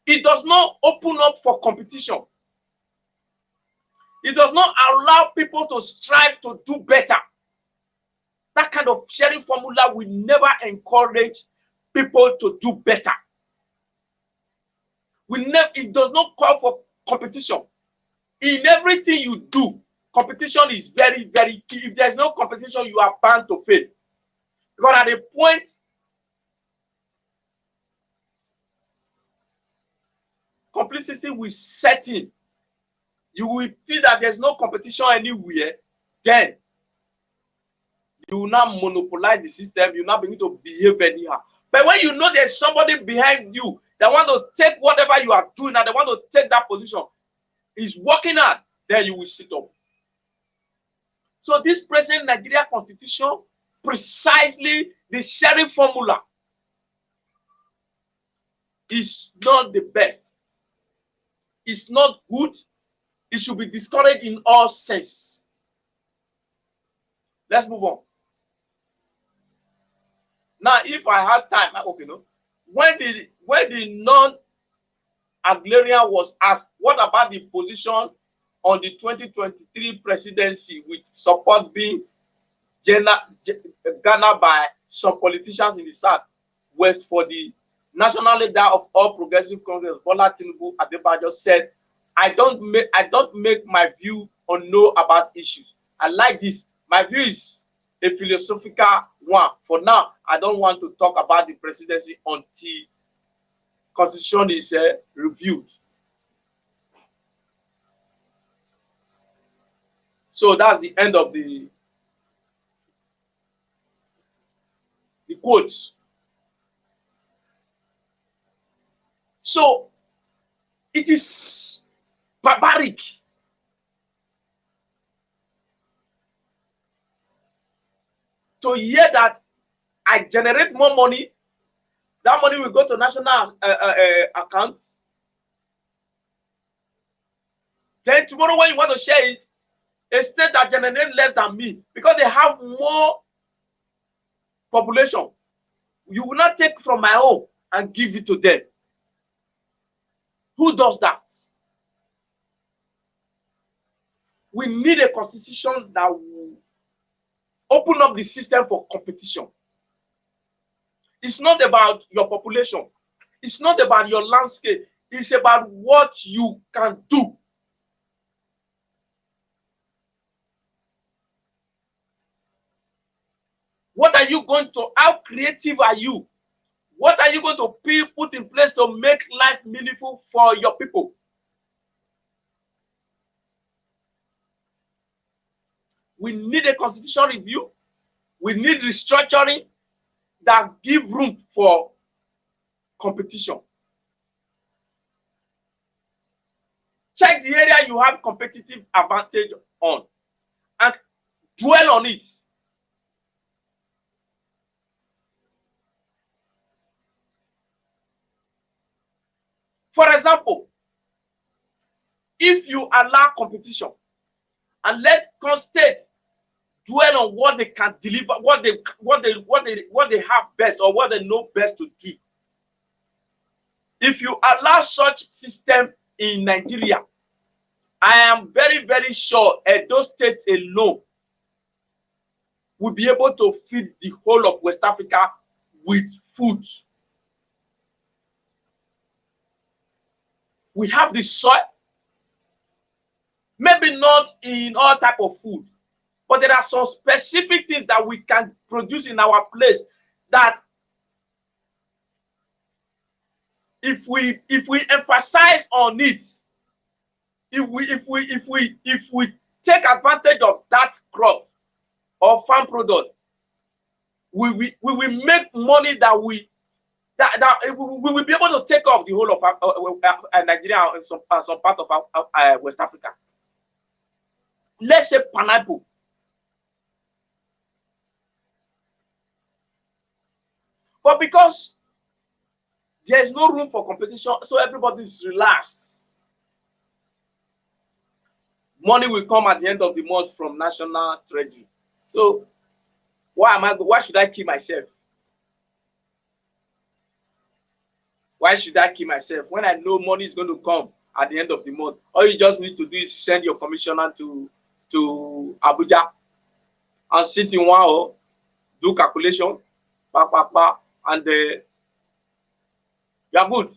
It does not open up for competition. It does not allow people to strive to do better. That kind of sharing formula will never encourage people to do better. It does not call for competition. In everything you do, competition is very, very key. If there's no competition, you are bound to fail. Because at a point, complicity will set in. You will feel that there's no competition anywhere, then you will not monopolize the system, you will not begin to behave anyhow. But when you know there's somebody behind you that want to take whatever you are doing and they want to take that position, is working hard, then you will sit up. So this present Nigeria constitution, precisely the sharing formula, is not the best. It's not good. It should be discouraged in all sense. Let's move on. Now, if I had time, okay, no. When the non-agrarian was asked, what about the position on the 2023 presidency with support being garnered by some politicians in the South West for the national leader of All Progressive Congress, Bola Tinubu Adebanjo, said, I don't make my view or know about issues. I like this. My view is a philosophical one. For now, I don't want to talk about the presidency until constitution is reviewed. So that's the end of the quotes. So it is barbaric to hear that I generate more money, that money will go to national accounts. Then tomorrow when you want to share it, a state that generates less than me, because they have more population, you will not take from my own and give it to them. Who does that? We need a constitution that will open up the system for competition. It's not about your population. It's not about your landscape. It's about what you can do. What are you going to, how creative are you? What are you going to put in place to make life meaningful for your people? We need a constitution review. We need restructuring that give room for competition. Check the area you have competitive advantage on and dwell on it. For example, if you allow competition and let state dwell on what they can deliver, what they have best or what they know best to do. If you allow such system in Nigeria, I am very, very sure Edo State alone will be able to feed the whole of West Africa with food. We have the soil, maybe not in all type of food, but there are some specific things that we can produce in our place that if we emphasize on it, if we take advantage of that crop or farm product, we will make money that we will be able to take off the whole of Nigeria and some part of West Africa. Let's say pineapple. But because there is no room for competition, so everybody is relaxed. Money will come at the end of the month from National Treasury. So why should I kill myself? Why should I kill myself when I know money is going to come at the end of the month? All you just need to do is send your commissioner to Abuja and sit in one hole, do calculation, and you are good.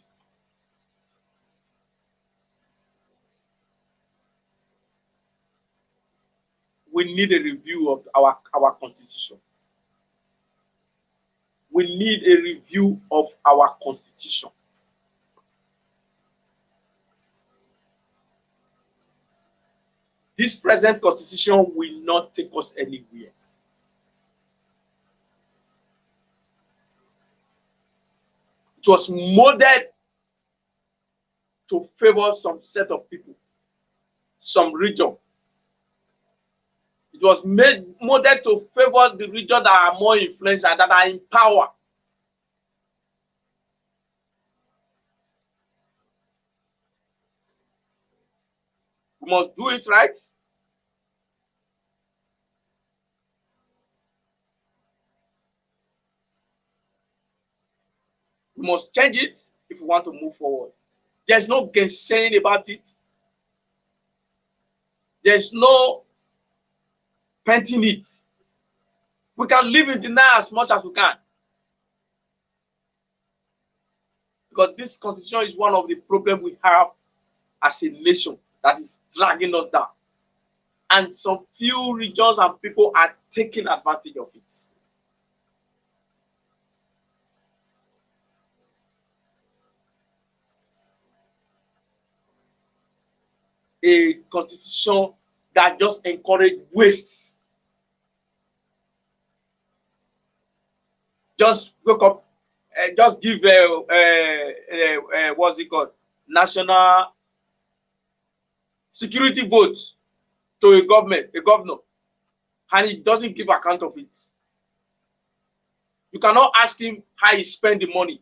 We need a review of our constitution. We need a review of our constitution. This present constitution will not take us anywhere. It was molded to favor some set of people, some region. It was molded to favor the region that are more influential, that are in power. We must do it right. We must change it if we want to move forward. There's no gainsaying about it. There's no painting it. We can live in denial as much as we can. Because this constitution is one of the problems we have as a nation that is dragging us down. And some few regions and people are taking advantage of it. A constitution that just encourages waste. Just wake up, just give what's it called? National security vote to a governor, and he doesn't give account of it. You cannot ask him how he spend the money.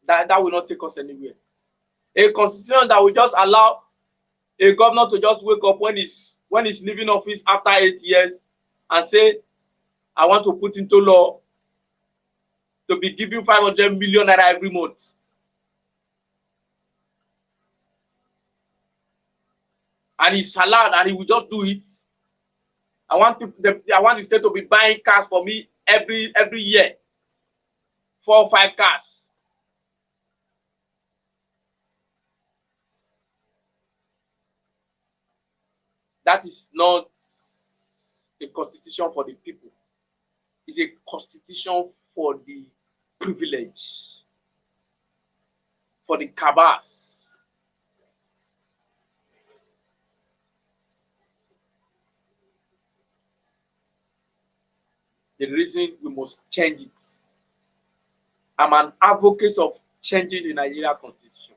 That will not take us anywhere. A constitution that will just allow a governor to just wake up when he's leaving office after 8 years and say, I want to put into law to be giving 500 million naira every month. And he's allowed, and he will just do it. I want the state to be buying cars for me every year. 4 or 5 cars. That is not a constitution for the people. It's a constitution for the privilege, for the cabals. The reason we must change it. I'm an advocate of changing the Nigeria constitution.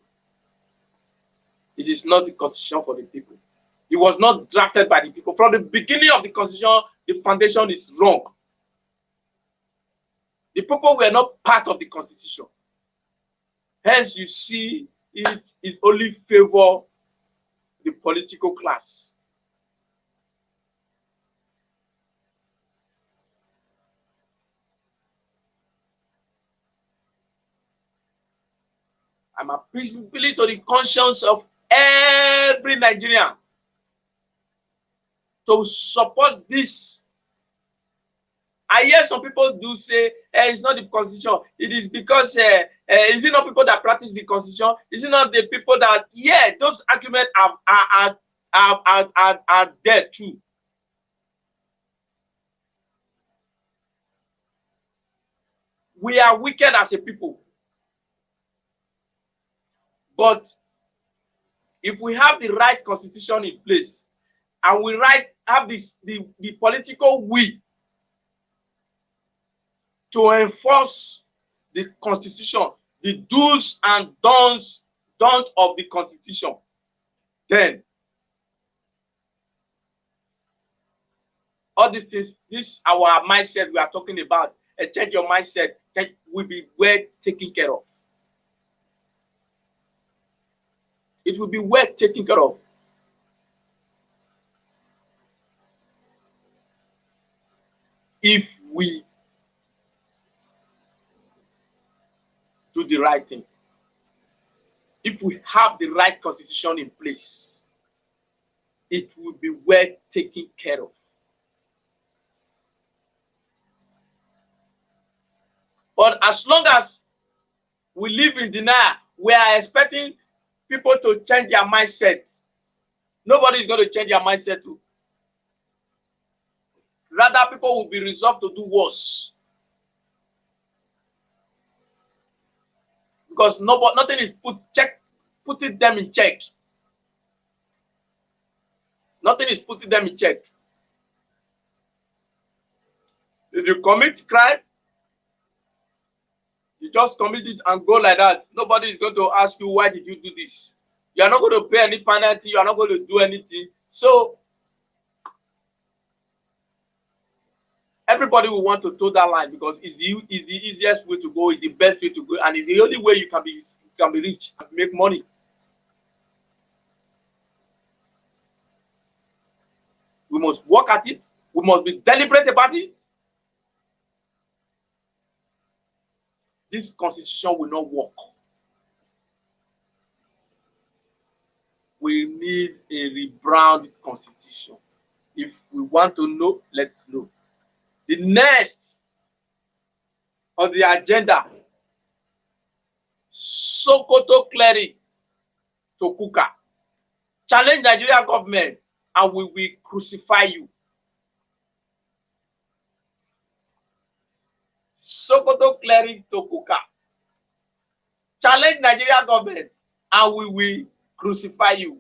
It is not the constitution for the people. It was not drafted by the people. From the beginning of the constitution, the foundation is wrong. The people were not part of the constitution. Hence, you see it only favors the political class. I'm appealing to the conscience of every Nigerian to support this. I hear some people do say, it's not the constitution. It is because, is it not people that practice the constitution? Is it not the people that, yeah, those arguments are there too. We are wicked as a people. But if we have the right constitution in place and we have the political will to enforce the constitution, the do's and don'ts of the constitution, then all these things, this our mindset we are talking about, a change your mindset will be well taken care of. It will be well taken care of. If we do the right thing, if we have the right constitution in place, it will be well taken care of. But as long as we live in denial, we are expecting people to change their mindset. Nobody is going to change their mindset too. Rather, people will be resolved to do worse. Because nothing is putting them in check. Nothing is putting them in check. If you commit crime, you just commit it and go like that. Nobody is going to ask you, why did you do this? You are not going to pay any penalty. You are not going to do anything. So, everybody will want to toe that line because it's the easiest way to go, it's the best way to go, and it's the only way you can be rich and make money. We must work at it. We must be deliberate about it. This constitution will not work. We need a rebranded constitution. If we want to know, let's know. The next on the agenda, Sokoto Cleric to Kukah. Challenge Nigerian government and we will crucify you. Sokoto Cleric to Kukah. Challenge Nigerian government and we will crucify you.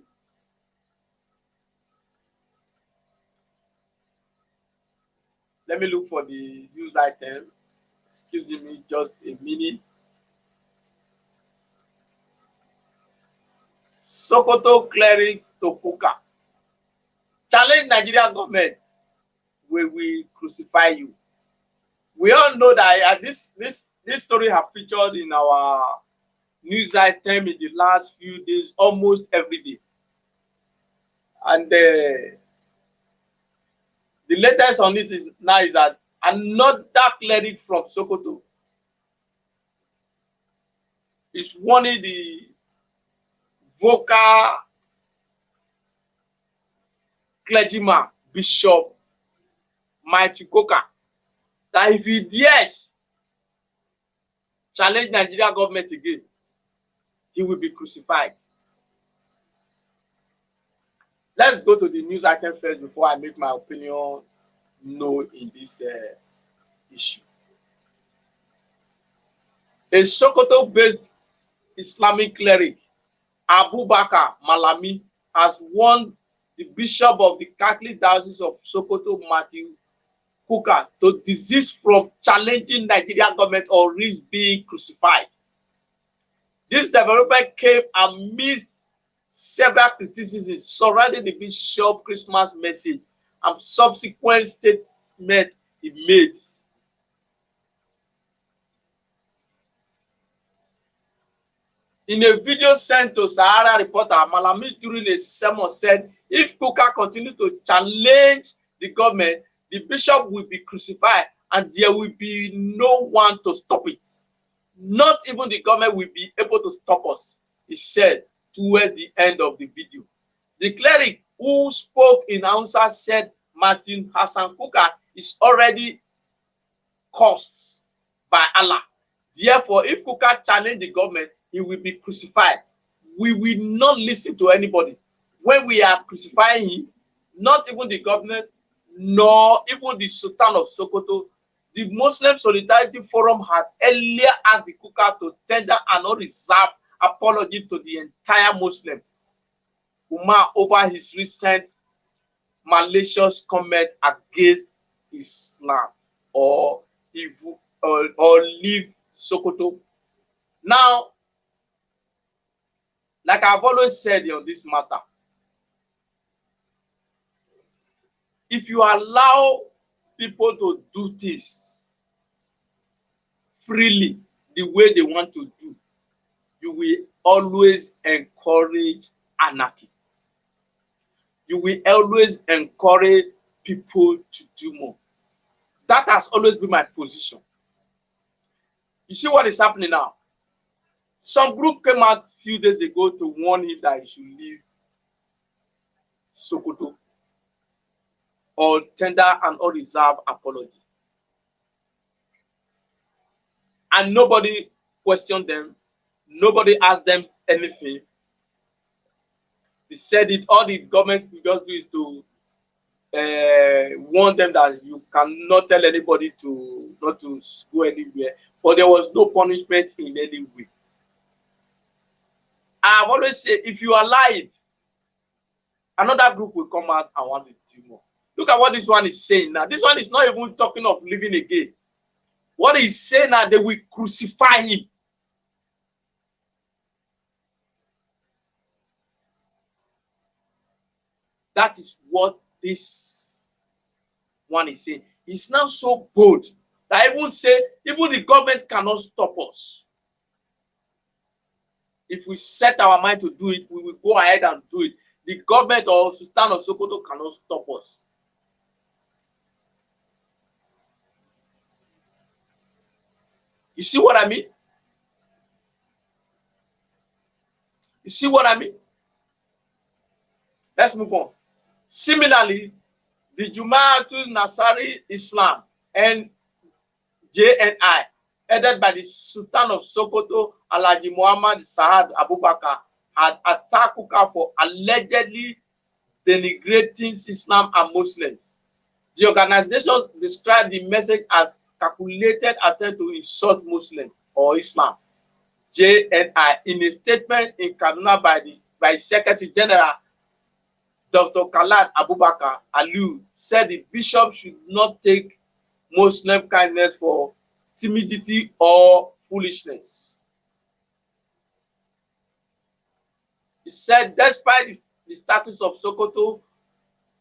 Let me look for the news item. Excuse me, just a minute. Sokoto Cleric to Kukah. Challenge Nigerian government, we will crucify you. We all know that this story has featured in our news item in the last few days, almost every day. And the latest on it is that another cleric from Sokoto is warning the vocal clergyman, Bishop Kukah, that if he dares challenge Nigerian government again, he will be crucified. Let's go to the news item first before I make my opinion known in this issue. A Sokoto-based Islamic cleric, Abubakar Malami, has warned the Bishop of the Catholic Diocese of Sokoto, Matthew Kukah, to desist from challenging Nigerian government or risk being crucified. This development came amidst several criticisms surrounding the Bishop's Christmas message and subsequent statement he made. In a video sent to Sahara reporter, Malami during a sermon said, if Kukah continues to challenge the government, the bishop will be crucified and there will be no one to stop it. Not even the government will be able to stop us, he said towards the end of the video. The cleric who spoke in Hausa said Martin Hassan Kukah is already cursed by Allah. Therefore, if Kukah challenges the government, he will be crucified. We will not listen to anybody. When we are crucifying him, not even the government, nor even the Sultan of Sokoto The Muslim Solidarity Forum had earlier asked the Kukah to tender an unreserved apology to the entire Muslim Ummah over his recent malicious comment against Islam or leave Sokoto. Now, like I've always said on this matter, if you allow people to do things freely the way they want to do, you will always encourage anarchy. You will always encourage people to do more. That has always been my position. You see what is happening now? Some group came out a few days ago to warn him that he should leave Sokoto or tender an unreserved apology. And nobody questioned them. Nobody asked them anything. They said it. All the government will just do is to warn them that you cannot tell anybody to not to go anywhere. But there was no punishment in any way. I've always said, if you are alive, another group will come out and want to do more. Look at what this one is saying now. This one is not even talking of living again. What he's saying now, they will crucify him. That is what this one is saying. He's now so bold that even the government cannot stop us. If we set our mind to do it, we will go ahead and do it. The government or Sultan of Sokoto cannot stop us. You see what I mean? You see what I mean? Let's move on. Similarly, the Jumaatul Nasari Islam and JNI, headed by the Sultan of Sokoto, Alhaji Muhammad Saad Abubakar, had attacked Kukah for allegedly denigrating Islam and Muslims. The organization described the message as calculated attempt to insult Muslims or Islam. JNI, in a statement in Kaduna by Secretary General Dr. Khalad Abubakar Aliu, said the bishop should not take Muslim kindness for timidity or foolishness. He said, despite the status of Sokoto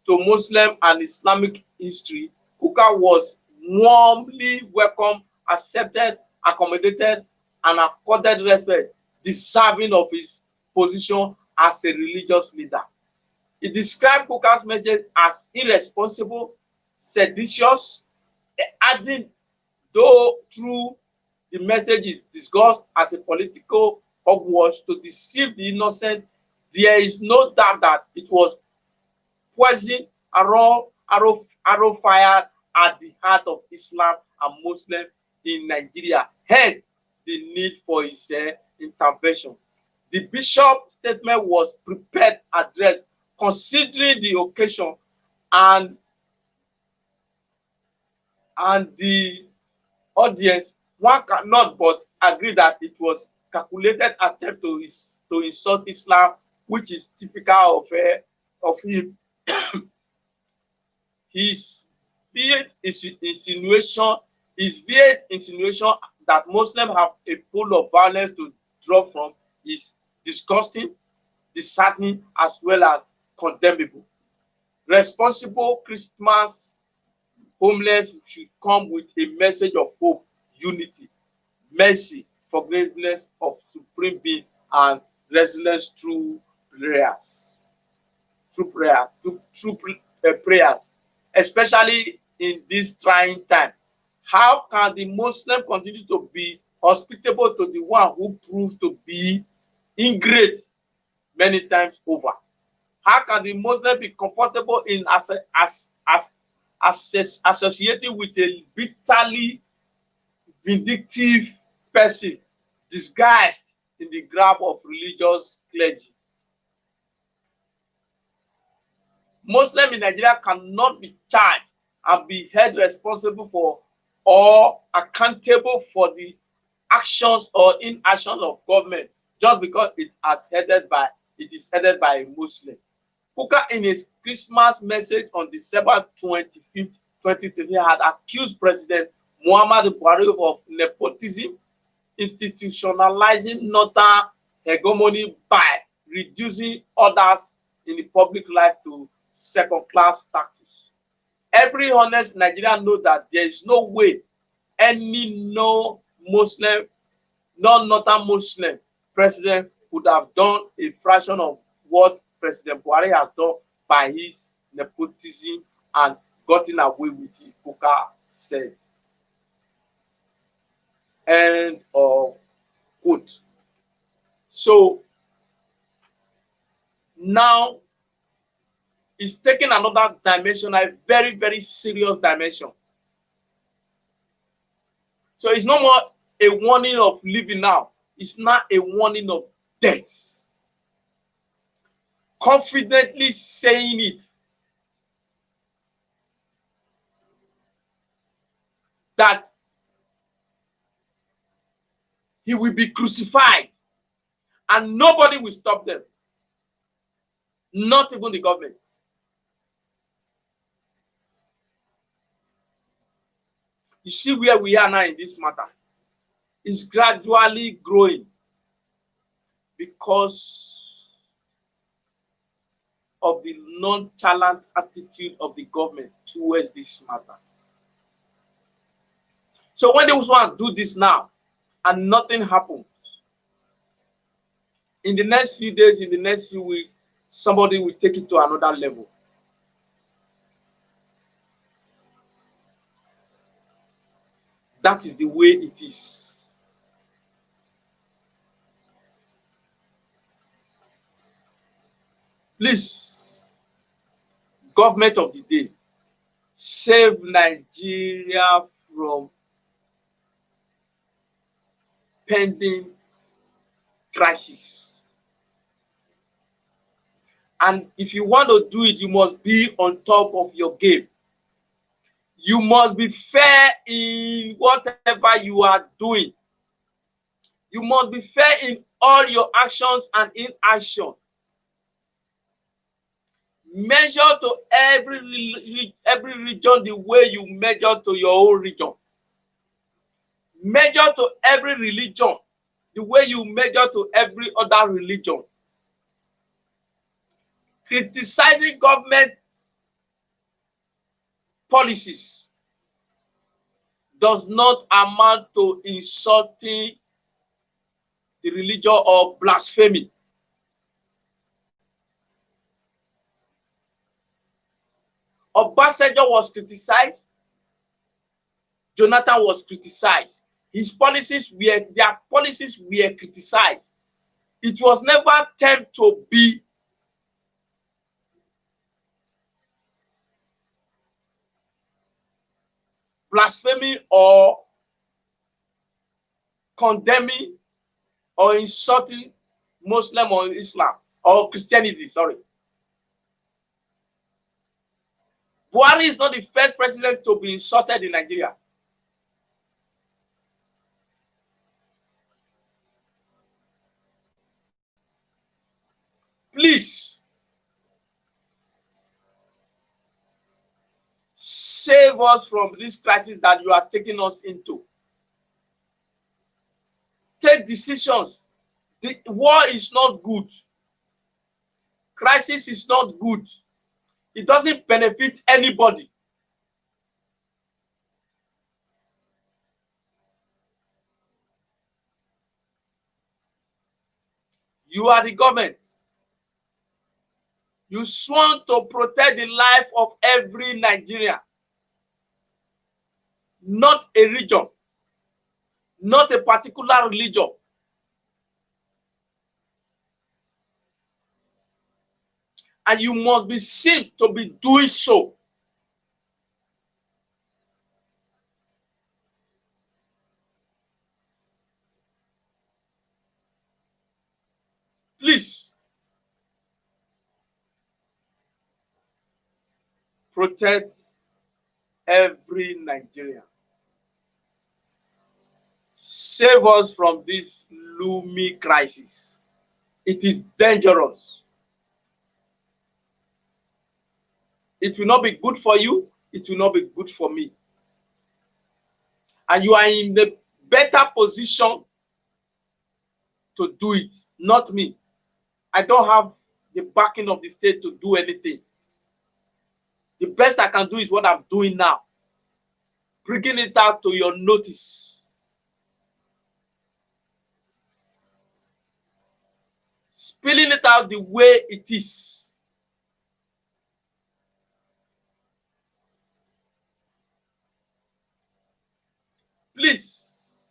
to Muslim and Islamic history, Kukah was warmly welcomed, accepted, accommodated, and accorded respect, deserving of his position as a religious leader. He described Kukah's message as irresponsible, seditious, adding, though true, the message is discussed as a political hogwash to deceive the innocent, there is no doubt that it was poison arrow fired at the heart of Islam and Muslims in Nigeria. Hence, the need for his intervention. The bishop's statement was prepared address considering the occasion and the audience. One cannot but agree that it was calculated attempt to insult Islam, which is typical of him. His veiled insinuation that Muslims have a pool of violence to draw from is disgusting, disheartening, as well as condemnable. Responsible Christmas homeless should come with a message of hope, unity, mercy, forgiveness of supreme being, and resilience through prayers. Prayers, especially in this trying time. How can the Muslim continue to be hospitable to the one who proves to be ingrate many times over? How can the Muslim be comfortable in associating with a bitterly vindictive person disguised in the garb of religious clergy? Muslims in Nigeria cannot be charged and be held responsible for or accountable for the actions or inactions of government just because it is headed by a Muslim. Kukah, in his Christmas message on December 25th, 2020, had accused President Muhammadu Buhari of nepotism, institutionalizing northern hegemony by reducing others in the public life to second-class status. Every honest Nigerian knows that there is no way any non-Muslim, non-northern Muslim president would have done a fraction of what President Buhari has done by his nepotism and gotten away with it, Kukah said. End of quote. So now it's taking another dimension, a very, very serious dimension. So it's no more a warning of living now. It's not a warning of death. Confidently saying it, that he will be crucified and nobody will stop them, not even the government. You see where we are now in this matter. It's gradually growing because of the nonchalant attitude of the government towards this matter. So when they want to do this now and nothing happens, in the next few days, in the next few weeks, somebody will take it to another level. That is the way it is. Please, government of the day, save Nigeria from pending crisis. And if you want to do it, you must be on top of your game. You must be fair in whatever you are doing. You must be fair in all your actions and inaction. Measure to every region the way you measure to your own region. Measure to every religion the way you measure to every other religion. Criticizing government policies does not amount to insulting the religion or blasphemy. Obasanjo was criticized. Jonathan was criticized. Their policies were criticized. It was never attempt to be blasphemy or condemning or insulting Muslim or Islam or Christianity, sorry. Buhari is not the first president to be insulted in Nigeria. Please, save us from this crisis that you are taking us into. Take decisions. The war is not good. Crisis is not good. It doesn't benefit anybody. You are the government. You sworn to protect the life of every Nigerian, not a region, not a particular religion. And you must be seen to be doing so. Please, protect every Nigerian. Save us from this looming crisis. It is dangerous. It will not be good for you. It will not be good for me. And you are in the better position to do it, not me. I don't have the backing of the state to do anything. The best I can do is what I'm doing now, bringing it out to your notice. Spilling it out the way it is. Please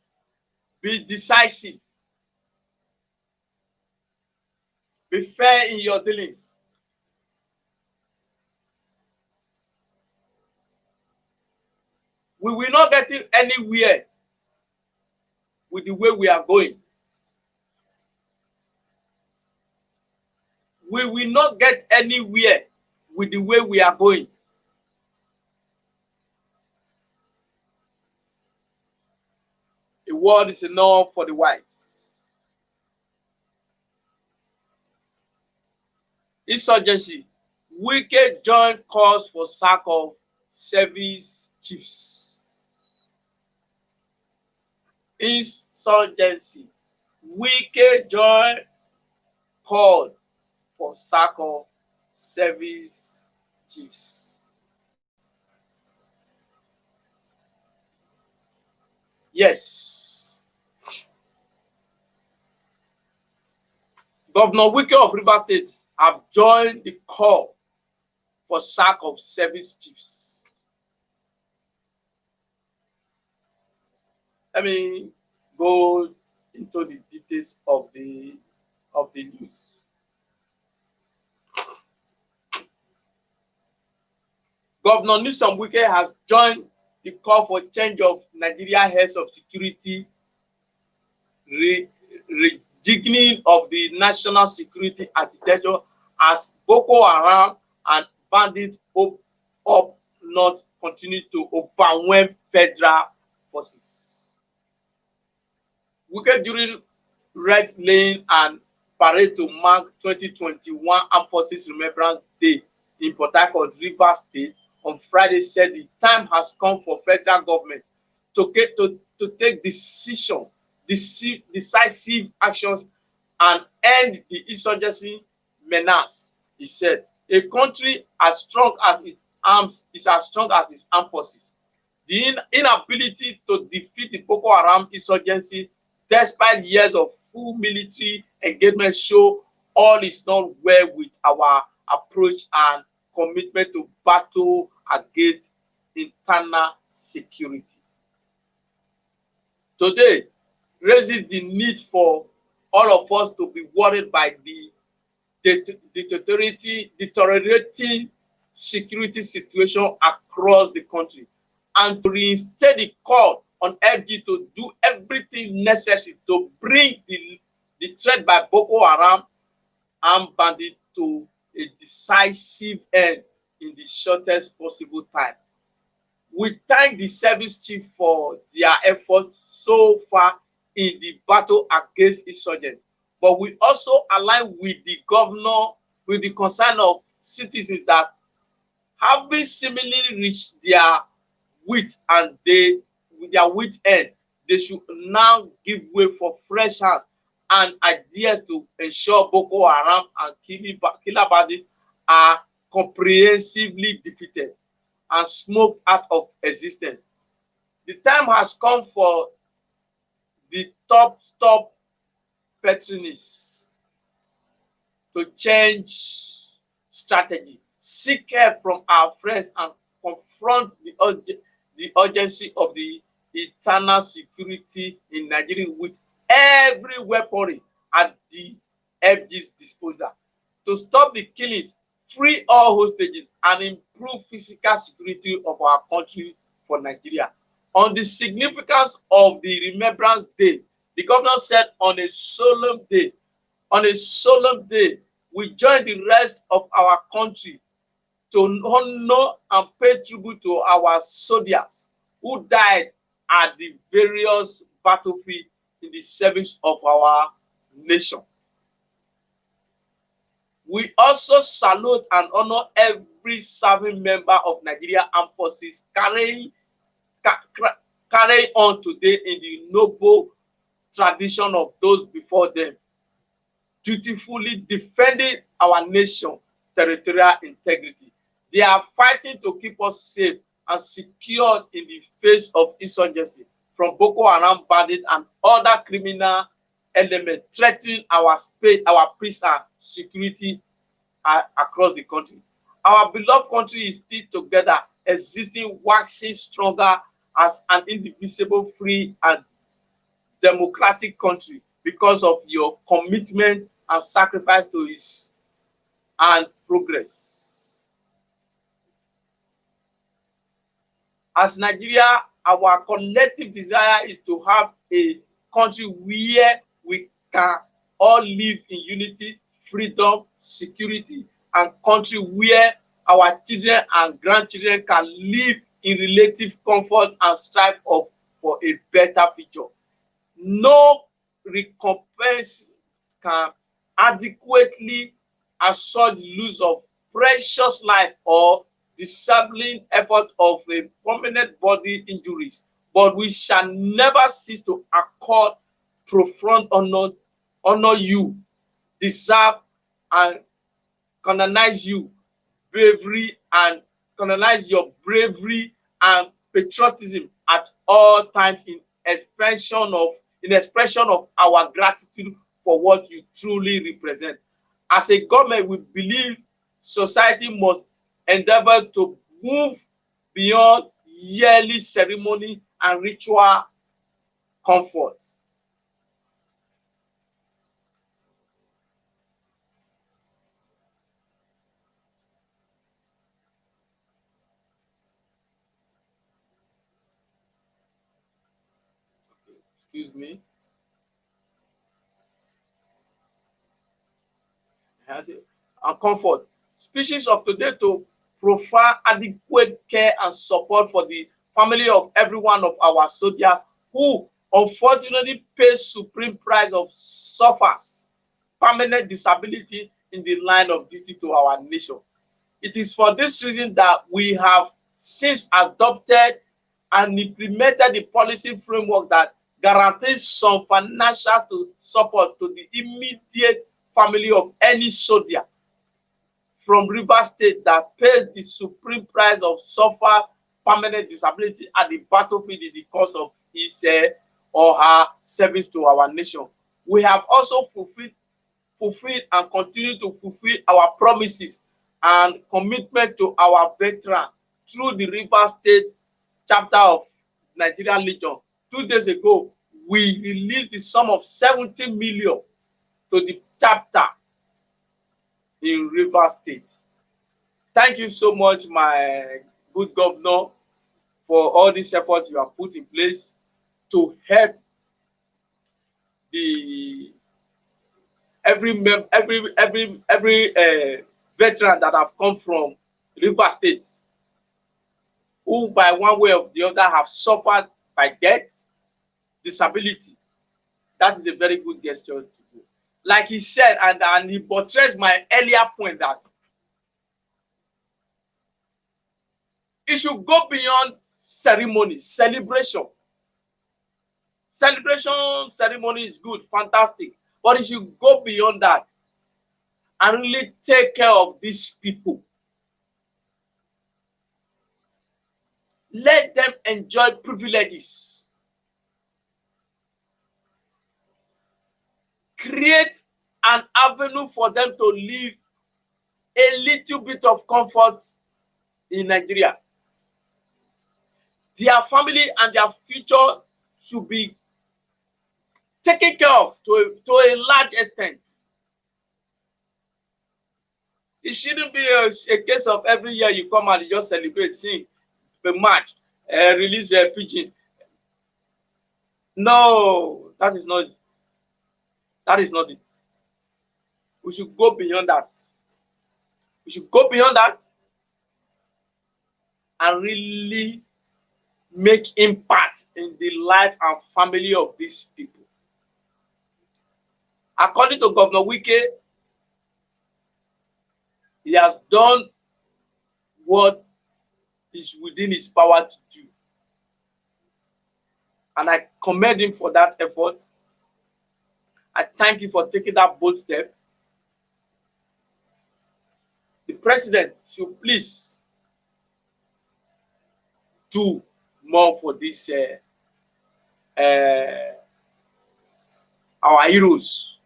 be decisive. Be fair in your dealings. We will not get anywhere with the way we are going. We will not get anywhere with the way we are going. The word is enough for the wise. Insurgency. Wike joint calls for sack of service chiefs. Insurgency. Wike joint called for sack of service chiefs. Yes. Governor Wike of Rivers State have joined the call for sack of service chiefs. Let me go into the details of the news. Governor Nyesom Wike has joined the call for change of Nigeria heads of security, rejigging of the national security architecture as Boko Haram and bandits up north continue to overwhelm federal forces. Wike during red lane and parade to mark 2021 Armed Forces Remembrance Day in Port Harcourt, Rivers State on Friday said the time has come for federal government to take decisive actions and end the insurgency menace. He said, a country as strong as its arms is as strong as its armed forces. The inability to defeat the Boko Haram insurgency despite years of full military engagement show all is not well with our approach and commitment to battle against internal security. Today raises the need for all of us to be worried by the deteriorating security situation across the country and to reinstate the call on FG to do everything necessary to bring the threat by Boko Haram and bandits to a decisive end in the shortest possible time. We thank the service chief for their efforts so far in the battle against insurgents, but we also align with the governor, with the concern of citizens that having seemingly reached their wit and with their wit end, they should now give way for fresh hands and ideas to ensure Boko Haram and killer bandits are comprehensively defeated and smoked out of existence. The time has come for the top patronists to change strategy, seek help from our friends, and confront the urgency of the internal security in Nigeria with every weaponry at the FG's disposal to stop the killings, free all hostages, and improve physical security of our country for Nigeria. On the significance of the Remembrance Day, the governor said on a solemn day, we join the rest of our country to honor and pay tribute to our soldiers who died at the various battlefield in the service of our nation. We also salute and honor every serving member of Nigeria Armed Forces carrying on today in the noble tradition of those before them, dutifully defending our nation territorial integrity. They are fighting to keep us safe and secure in the face of insurgency from Boko Haram bandits and other criminal elements threatening our space, our peace and security across the country. Our beloved country is still together, existing, waxing stronger as an indivisible, free, and democratic country because of your commitment and sacrifice to its and progress. As Nigeria, our collective desire is to have a country where we can all live in unity, freedom, security, and country where our children and grandchildren can live in relative comfort and strive for a better future. No recompense can adequately assure the loss of precious life or disabling effort of a permanent body injuries, but we shall never cease to accord profound honor you deserve and canonize you bravery and canonize your bravery and patriotism at all times in expression of our gratitude for what you truly represent. As a government, we believe society must endeavor to move beyond yearly ceremony and ritual comfort. Excuse me. And comfort. Species of today to provide adequate care and support for the family of every one of our soldiers who unfortunately pay supreme price of suffers permanent disability in the line of duty to our nation. It is for this reason that we have since adopted and implemented the policy framework that guarantees some financial support to the immediate family of any soldier from River State that pays the supreme price of suffer permanent disability at the battlefield in the course of his or her service to our nation. We have also fulfilled and continue to fulfill our promises and commitment to our veterans through the River State chapter of Nigerian Legion. 2 days ago, we released the sum of 70 million to the chapter in River State. Thank you so much, my good governor, for all this effort you have put in place to help the every veteran that have come from River State, who by one way or the other have suffered by death, disability. That is a very good gesture to do. Like he said, and he buttressed my earlier point that it should go beyond ceremony, celebration. Celebration ceremony is good, fantastic, but it should go beyond that and really take care of these people. Let them enjoy privileges. Create an avenue for them to live a little bit of comfort in Nigeria. Their family and their future should be taken care of to a large extent. It shouldn't be a case of every year you come and you just celebrate, sing, march, release a pigeon. No, that is not it. That is not it. We should go beyond that. We should go beyond that and really make impact in the life and family of these people. According to Governor Wike, he has done what is within his power to do. And I commend him for that effort. I thank you for taking that bold step. The president should please do more for this our heroes,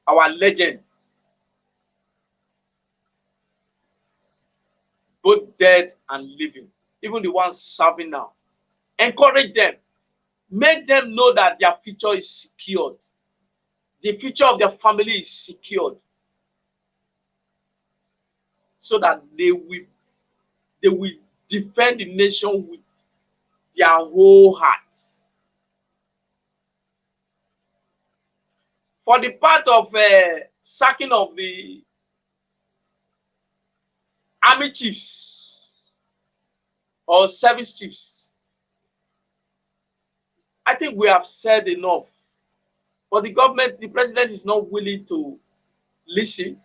our legends, both dead and living, even the ones serving now. Encourage them. Make them know that their future is secured. The future of their family is secured. So that they will defend the nation with their whole hearts. For the part of sacking of the army chiefs or service chiefs, I think we have said enough. But the government, the president is not willing to listen.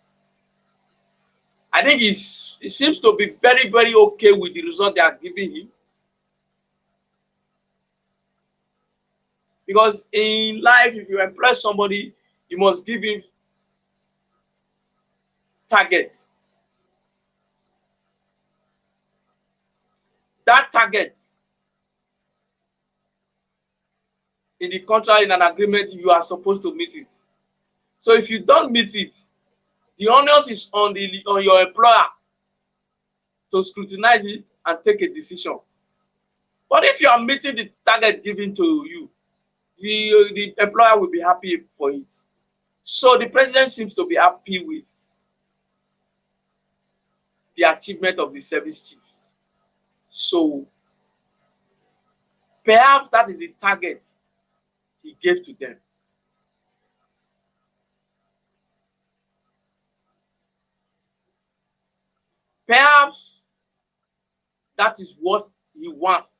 I think it seems to be very, very okay with the result they are giving him. Because in life, if you employ somebody, you must give him targets. That target in the contract, in an agreement, you are supposed to meet it. So if you don't meet it, the onus is on your employer to scrutinize it and take a decision. But if you are meeting the target given to you, the employer will be happy for it. So the president seems to be happy with the achievement of the service chiefs. So perhaps that is the target he gave to them. Perhaps that is what he wants.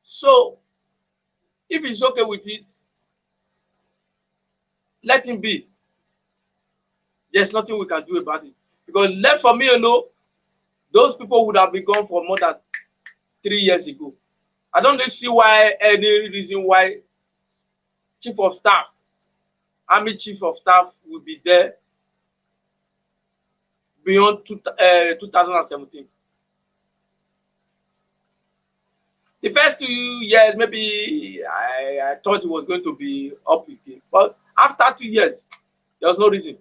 So if he's okay with it, let him be. There's nothing we can do about it. Because left for me, those people would have been gone for more than 3 years ago. I don't see why any reason why chief of staff, army chief of staff will be there beyond 2017. The first 2 years, maybe I thought it was going to be up his game. But after 2 years, there was no reason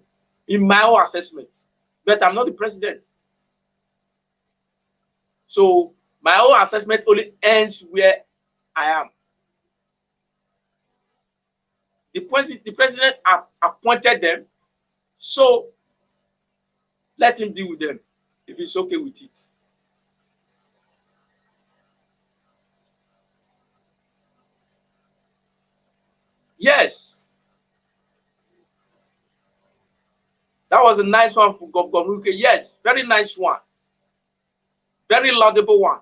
in my own assessment. But I'm not the president. So my own assessment only ends where I am. The president appointed them, so let him deal with them if he's okay with it. Yes, that was a nice one for Governor Wike. Yes, very nice one, very laudable one.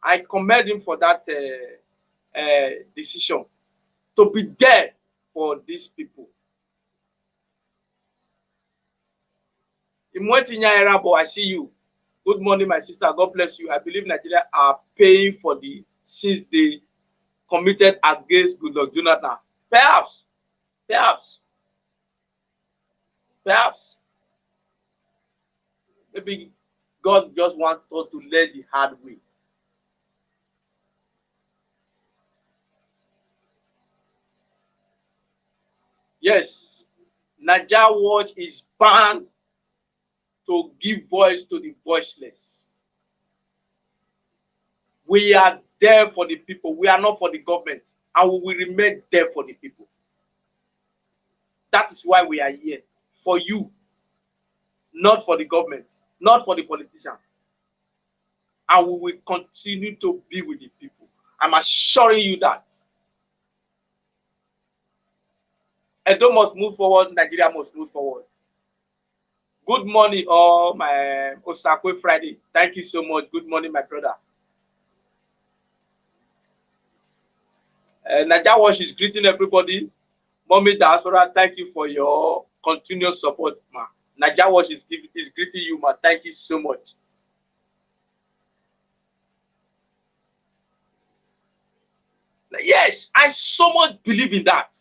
I commend him for that decision to be there for these people. I see you. Good morning, my sister. God bless you. I believe Nigeria are paying for the sins they committed against Goodluck Jonathan. Perhaps. Maybe God just wants us to learn the hard way. Yes, Naija Watch is banned to give voice to the voiceless. We are there for the people. We are not for the government. And we will remain there for the people. That is why we are here. For you. Not for the government. Not for the politicians. And we will continue to be with the people. I'm assuring you that. Edo must move forward. Nigeria must move forward. Good morning, all my Osakwe Friday. Thank you so much. Good morning, my brother. Naija Wash is greeting everybody. Mommy Diaspora, thank you for your continuous support, ma. Naija Wash is greeting you, ma. Thank you so much. Yes, I so much believe in that.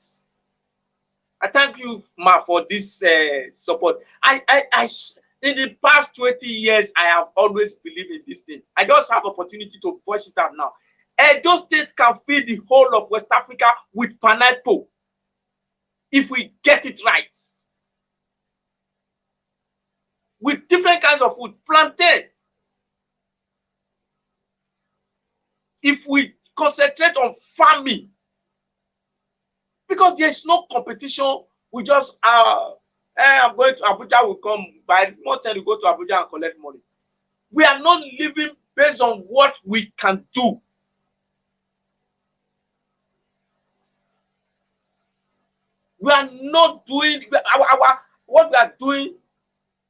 I thank you, ma, for this support. In the past 20 years, I have always believed in this thing. I just have opportunity to voice it out now. Edo State can feed the whole of West Africa with pineapple if we get it right. With different kinds of food, plantain. If we concentrate on farming, because there is no competition, we just I'm going to Abuja, will come by more time we go to Abuja and collect money. We are not living based on what we can do. We are not doing what we are doing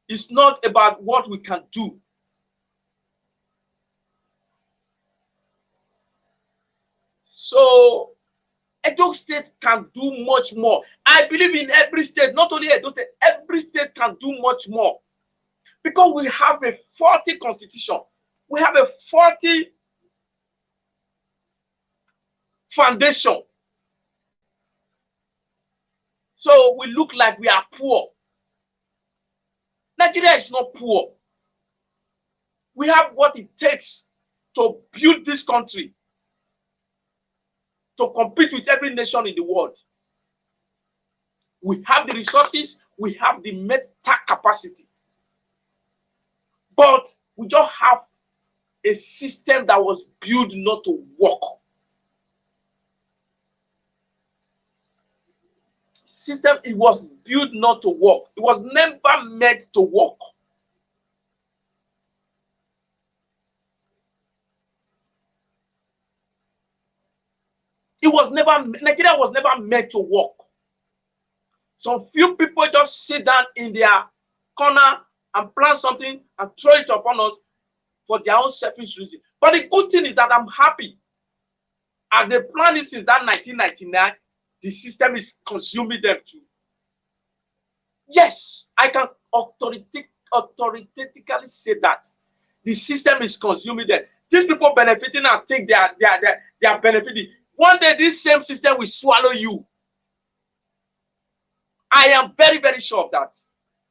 is not about what we can do. So Edo State can do much more. I believe in every state, not only Edo State, every state can do much more. Because we have a faulty constitution. We have a faulty foundation. So we look like we are poor. Nigeria is not poor. We have what it takes to build this country, to compete with every nation in the world. We have the resources, we have the mental capacity. But we just have a system that was built not to work. System, it was built not to work. It was never meant to work. Nigeria was never meant to work. Some few people just sit down in their corner and plan something and throw it upon us for their own selfish reason. But the good thing is that I'm happy. As they plan this since that 1999, the system is consuming them too. Yes, I can authoritatively say that. The system is consuming them. These people benefiting and think they are benefiting. One day, this same system will swallow you. I am very, very sure of that.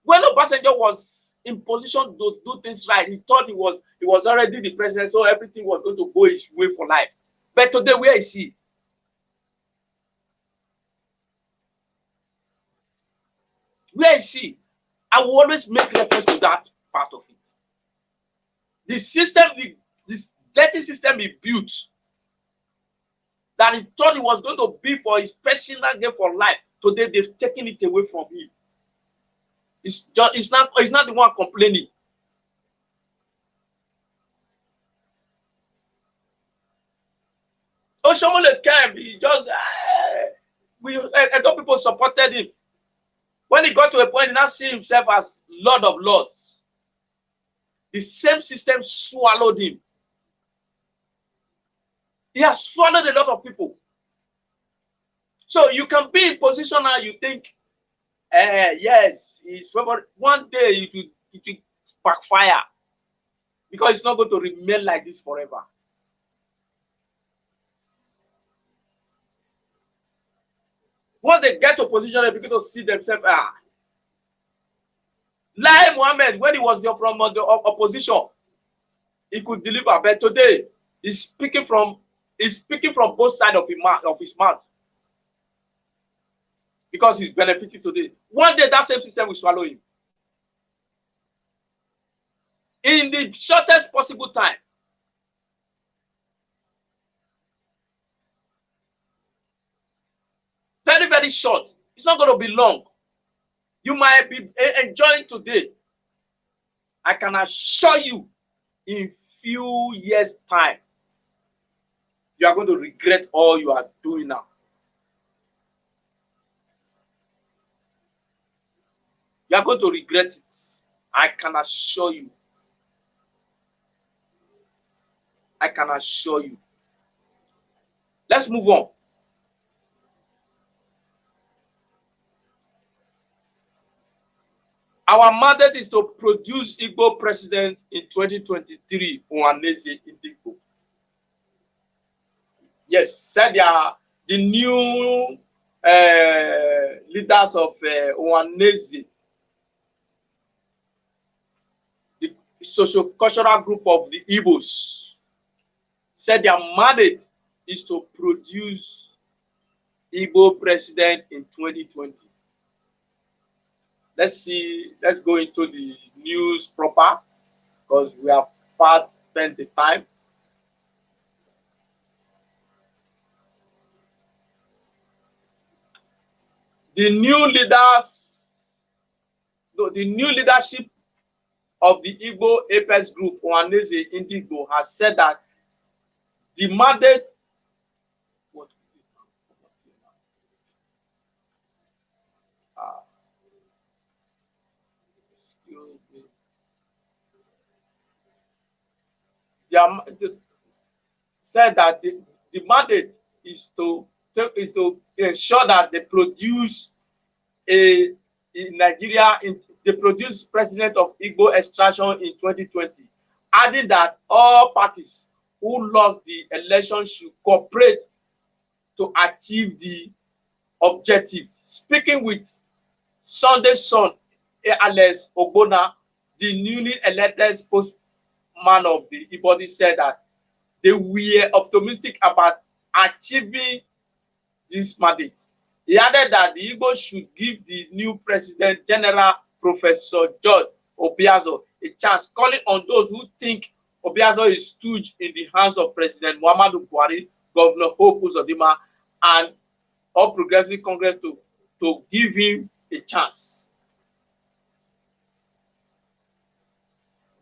When Obasanjo was in position to do things right, he thought he was already the president, so everything was going to go his way for life. But today, where is he? Where is he? I will always make reference to that part of it. The system, this dirty system he built, that he thought he was going to be for his personal gain for life, today they've taken it away from him. It's not the one complaining. Oshomole came, he just Edo people supported him. When he got to a point, he now see himself as Lord of Lords. The same system swallowed him. He has swallowed a lot of people. So you can be in position now, you think, yes, his favorite. One day it will backfire, because it's not going to remain like this forever. Once they get to position, they begin to see themselves. Lai Mohammed, when he was from the opposition, he could deliver. But today, he's speaking from both sides of his mouth. Because he's benefiting today. One day, that same system will swallow him. In the shortest possible time. Very, very short. It's not going to be long. You might be enjoying today. I can assure you, in few years' time, you are going to regret all you are doing now. You are going to regret it. I can assure you. I can assure you. Let's move on. Our mandate is to produce Igbo president in 2023, Ohanaeze Igbo. Yes, said they are the new leaders of Ohanaeze, the socio-cultural group of the Igbos, said their mandate is to produce Igbo president in 2020. Let's go into the news proper, because we have fast spent the time. The new leadership of the Igbo Apex Group, Ohanaeze Igbo, has said that the mandate. What is this? Excuse me. They said that the mandate is to ensure that they produce in Nigeria, they produce president of Igbo extraction in 2020, adding that all parties who lost the election should cooperate to achieve the objective. Speaking with Sunday Sun, Alex Ogbonna, the newly elected spokesman of the Igbo, said that they were optimistic about achieving this mandate. He added that the Igbo should give the new President General Professor George Obiazo a chance, calling on those who think Obiazo is stooge in the hands of President Muhammadu Buhari, Governor Hope Uzodinma, and All Progressive Congress to give him a chance.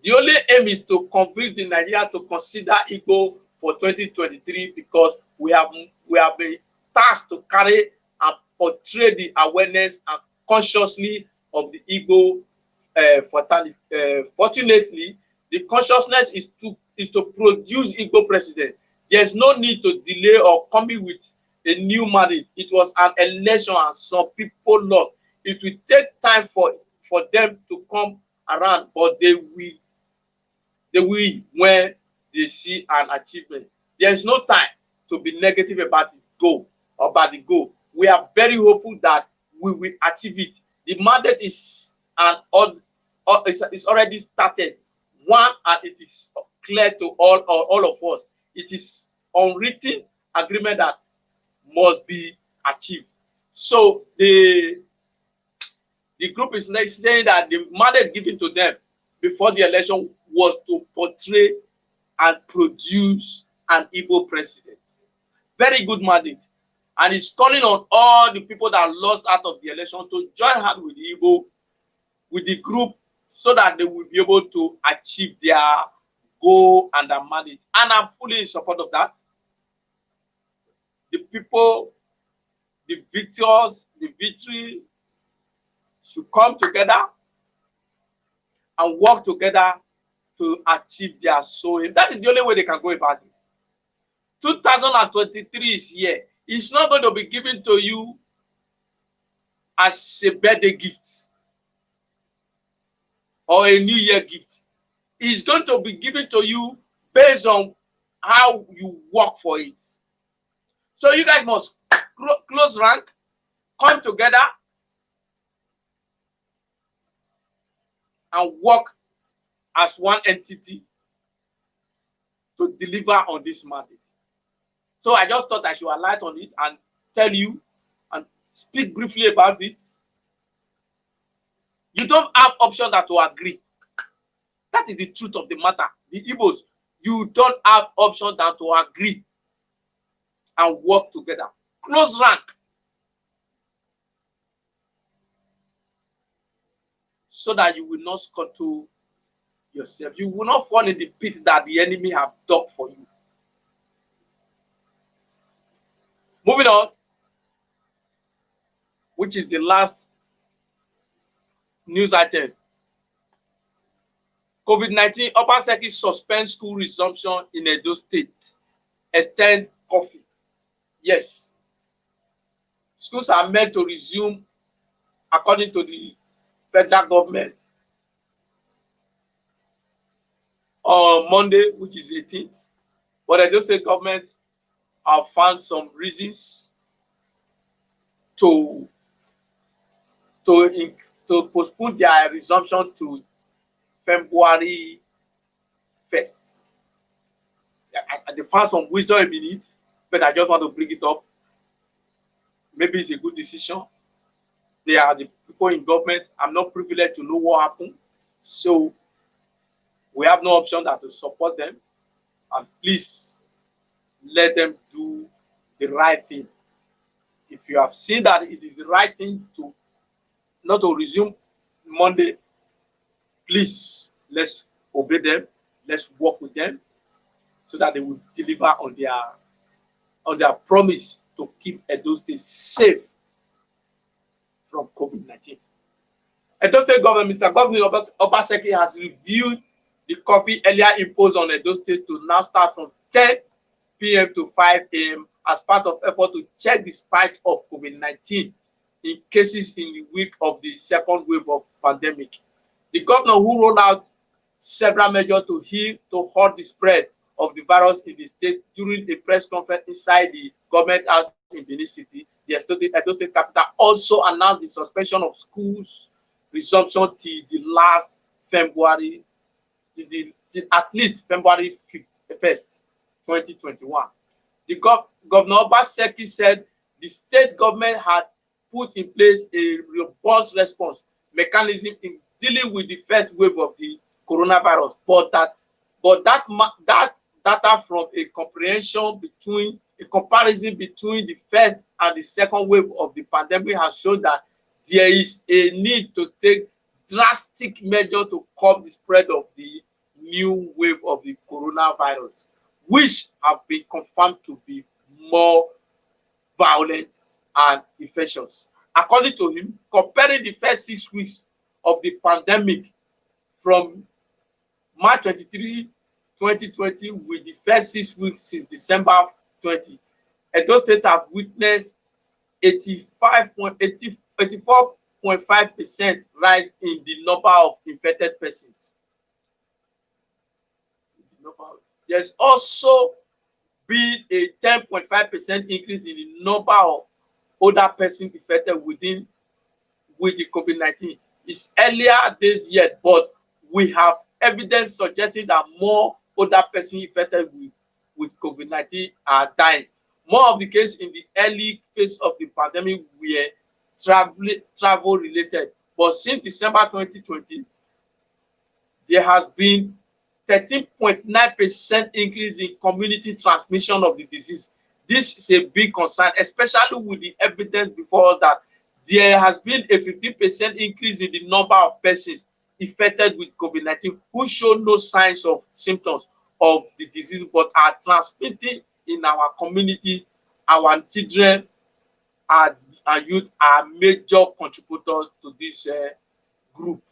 The only aim is to convince the Nigerians to consider Igbo for 2023, because we have been tasked to carry and portray the awareness and consciously of the Igbo fatality. Fortunately, the consciousness is to produce Igbo president. There's no need to delay or come in with a new mandate. It was an election and some people lost. It will take time for them to come around, but they will when they see an achievement. There is no time to be negative about the goal. We are very hopeful that we will achieve it. The mandate is it's already started. One, and it is clear to all of us. It is unwritten agreement that must be achieved. So the group is saying that the mandate given to them before the election was to portray and produce an Igbo president. Very good mandate. And it's calling on all the people that lost out of the election to join hands with the Igbo, with the group, so that they will be able to achieve their goal and their mandate. And I'm fully in support of that. The people, the victors, the victory should come together and work together to achieve their soul. That is the only way they can go about it. 2023 is here. It's not going to be given to you as a birthday gift or a New Year gift. It's going to be given to you based on how you work for it. So you guys must close rank, come together, and work as one entity to deliver on this mandate. So I just thought I should alight on it and tell you and speak briefly about it. You don't have option than to agree. That is the truth of the matter. The Igbos, you don't have option than to agree and work together. Close rank. So that you will not scuttle yourself. You will not fall in the pit that the enemy have dug for you. Moving on, which is the last news item. COVID-19, Obaseki suspends school resumption in Edo State. Extend curfew. Yes. Schools are meant to resume according to the federal government on Monday, which is 18th. But the Edo State government have found some reasons to postpone their resumption to February 1st. They found some wisdom in it, but I just want to bring it up. Maybe it's a good decision. They are the people in government. I'm not privileged to know what happened. So we have no option than to support them. And please let them do the right thing. If you have seen that it is the right thing to not to resume Monday, please let's obey them. Let's work with them so that they will deliver on their promise to keep Edo State safe from COVID-19. Edo State government, Mr. Governor Obaseki has reviewed the curfew earlier imposed on Edo State to now start from 10 p.m. to 5 a.m. as part of effort to check the spike of COVID-19 in cases in the week of the second wave of pandemic. The governor, who rolled out several measures to halt the spread of the virus in the state during a press conference inside the government house in Benin City, the Edo State capital, also announced the suspension of schools resumption till the last February, till at least February 1st, 2021. The Governor Obaseki said the state government had put in place a robust response mechanism in dealing with the first wave of the coronavirus, but that data from a comparison between the first and the second wave of the pandemic has shown that there is a need to take drastic measures to curb the spread of the new wave of the coronavirus, which have been confirmed to be more violent and infectious. According to him, comparing the first 6 weeks of the pandemic from March 23, 2020 with the first 6 weeks since December 20, Edo State have witnessed 84.5% rise in the number of infected persons. There's also been a 10.5% increase in the number of older persons infected with the COVID-19. It's earlier this year, but we have evidence suggesting that more older persons infected with COVID-19 are dying. More of the cases in the early phase of the pandemic were travel related, but since December 2020, there has been 13.9% increase in community transmission of the disease. This is a big concern, especially with the evidence before that there has been a 15% increase in the number of persons infected with COVID-19 who show no signs of symptoms of the disease but are transmitting in our community. Our children and youth are major contributors to this group.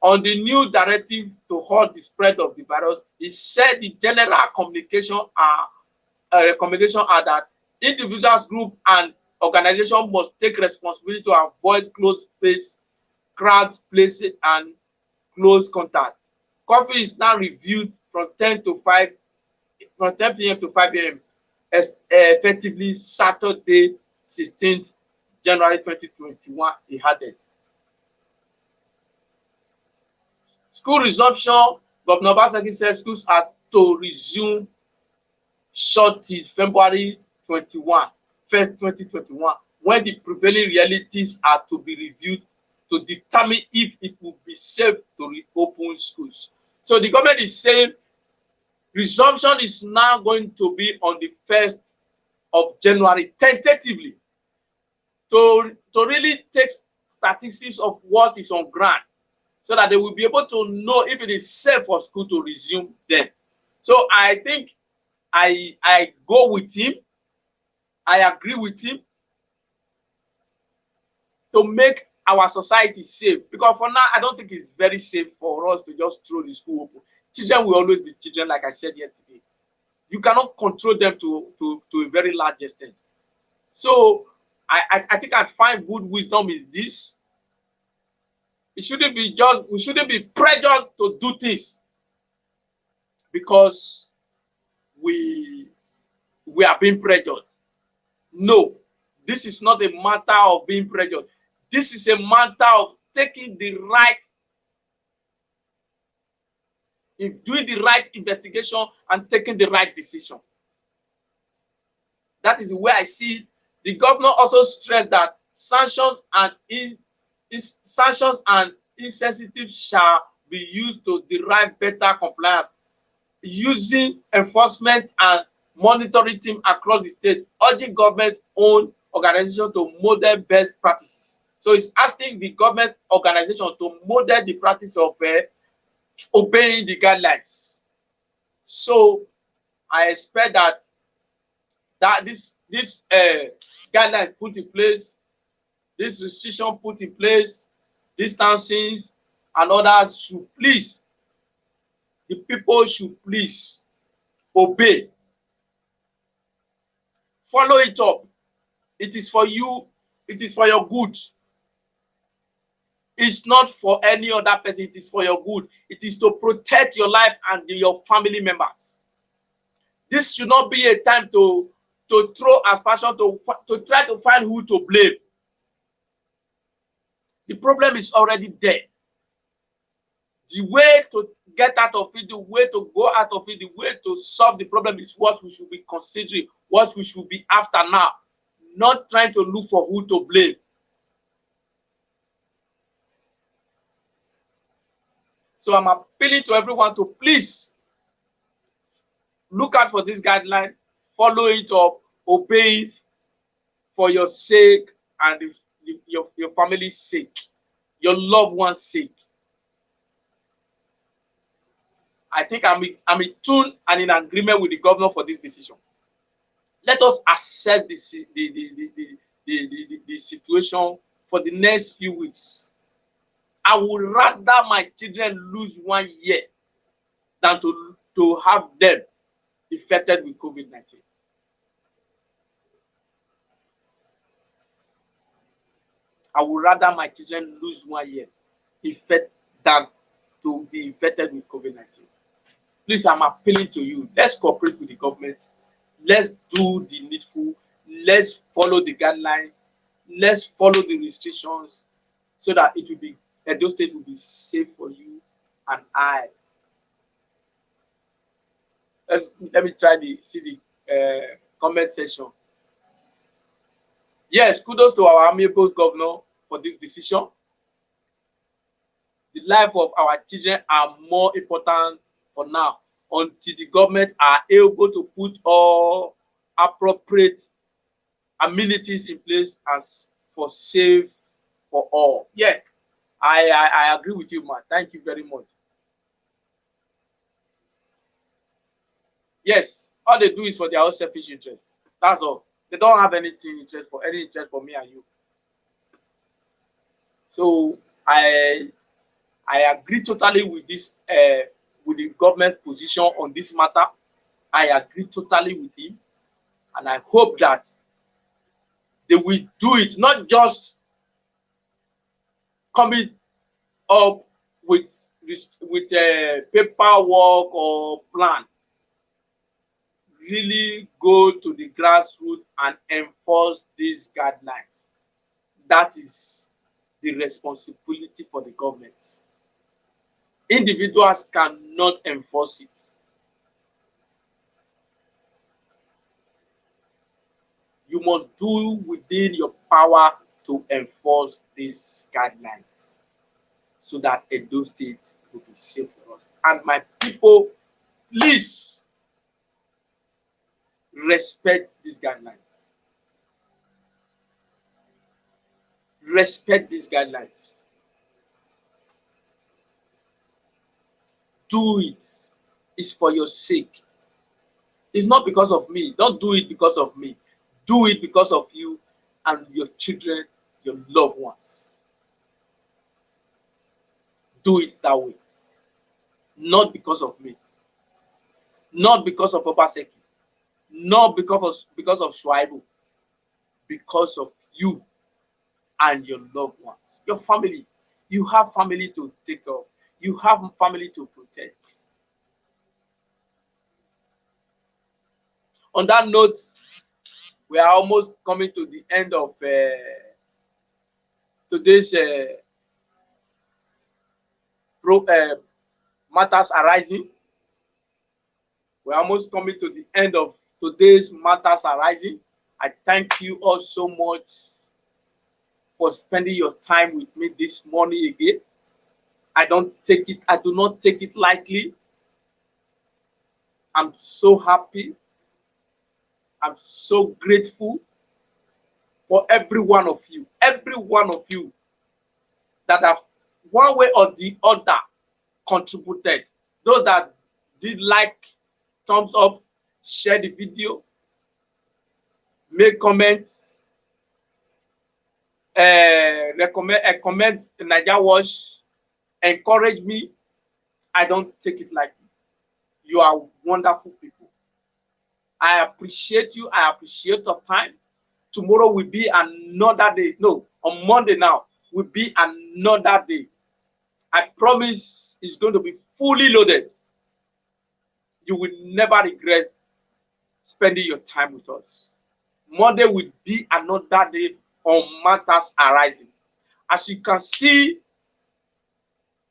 On the new directive to halt the spread of the virus, it said the general recommendation are that individuals, group, and organizations must take responsibility to avoid close space, crowds, places, and close contact. Curfew is now reviewed from 10 p.m. to 5 a.m. Effectively Saturday, 16th January 2021, he added. School resumption, Governor Obaseki said schools are to resume short till February 1st, 2021, when the prevailing realities are to be reviewed to determine if it will be safe to reopen schools. So the government is saying resumption is now going to be on the 1st of January, tentatively, to really take statistics of what is on ground, so that they will be able to know if it is safe for school to resume then. So I think I go with him. I agree with him to make our society safe. Because for now, I don't think it's very safe for us to just throw the school open. Children will always be children, like I said yesterday. You cannot control them to a very large extent. So I think I'd find good wisdom is this. We shouldn't be pressured to do things because we are being pressured. No, this is not a matter of being pressured. This is a matter of taking the right, doing the right investigation and taking the right decision. That is the way I see it. The governor also stressed that sanctions and insensitive shall be used to derive better compliance, using enforcement and monitoring team across the state, urging government-owned organizations to model best practices. So it's asking the government organization to model the practice of obeying the guidelines. So I expect that this guideline put in place, this restriction put in place, distancing and others should please, the people should please obey. Follow it up. It is for you, it is for your good. It's not for any other person, it is for your good. It is to protect your life and your family members. This should not be a time to throw aspersion, to try to find who to blame. The problem is already there. The way to get out of it, the way to go out of it, the way to solve the problem is what we should be considering, what we should be after now, not trying to look for who to blame. So I'm appealing to everyone to please look out for this guideline, follow it up, obey it for your sake and your family's sake, your loved one's sake. I think I'm in tune and in agreement with the governor for this decision. Let us assess the situation for the next few weeks. I would rather my children lose 1 year than to have them infected with COVID-19. I would rather my children lose 1 year than to be infected with COVID-19. Please, I'm appealing to you. Let's cooperate with the government. Let's do the needful. Let's follow the guidelines. Let's follow the restrictions so that it will be, Edo State will be safe for you and I. Let me try the comment section. Yes, kudos to our amiable governor for this decision. The life of our children are more important for now until the government are able to put all appropriate amenities in place as for safe for all. Yeah, I agree with you, man. Thank you very much. Yes, all they do is for their own selfish interest. That's all. They don't have any interest for me and you. So I agree totally with this with the government position on this matter. I agree totally with him, and I hope that they will do it, not just coming up with paperwork or plan. Really go to the grassroots and enforce these guidelines. That is the responsibility for the government. Individuals cannot enforce it. You must do within your power to enforce these guidelines so that Edo State will be safe for us. And my people, please respect these guidelines. Respect these guidelines. Do it. It's for your sake. It's not because of me. Don't do it because of me. Do it because of you and your children, your loved ones. do it that way. Not because of me. Not because of Obaseki. Not because of Shuaibu. Because of you and your loved ones. Your family. You have family to take care of. You have family to protect. On that note, we are almost coming to the end of today's matters arising. We're almost coming to the end of today's matters arising. I thank you all so much for spending your time with me this morning again. I do not take it lightly. I'm so happy. I'm so grateful for every one of you that have one way or the other contributed. Those that did like, thumbs up, share the video, make comments, comment in Niger Watch, encourage me. I don't take it lightly. You are wonderful people. I appreciate you. I appreciate your time. Tomorrow will be another day. No, on Monday now will be another day. I promise it's going to be fully loaded. You will never regret spending your time with us. Monday will be another day on matters arising. As you can see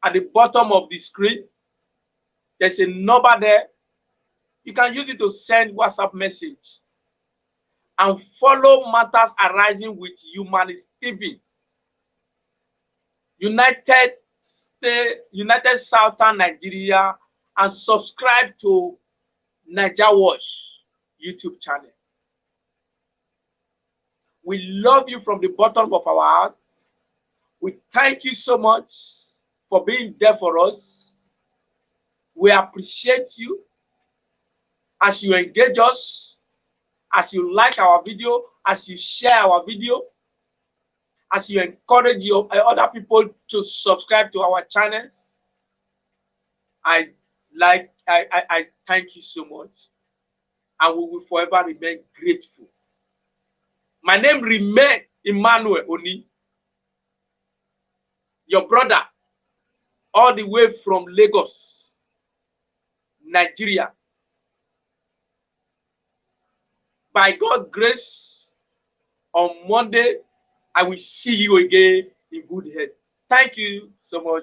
at the bottom of the screen, there's a number there. You can use it to send WhatsApp message and follow matters arising with Humanist TV. United Southern Nigeria, and subscribe to Niger Watch YouTube channel. We love you from the bottom of our hearts. We thank you so much for being there for us. We appreciate you as you engage us, as you like our video, as you share our video, as you encourage your other people to subscribe to our channels. I thank you so much, and we will forever remain grateful. My name remains Emmanuel Oni, your brother, all the way from Lagos, Nigeria. By God's grace, on Monday, I will see you again in good health. Thank you so much.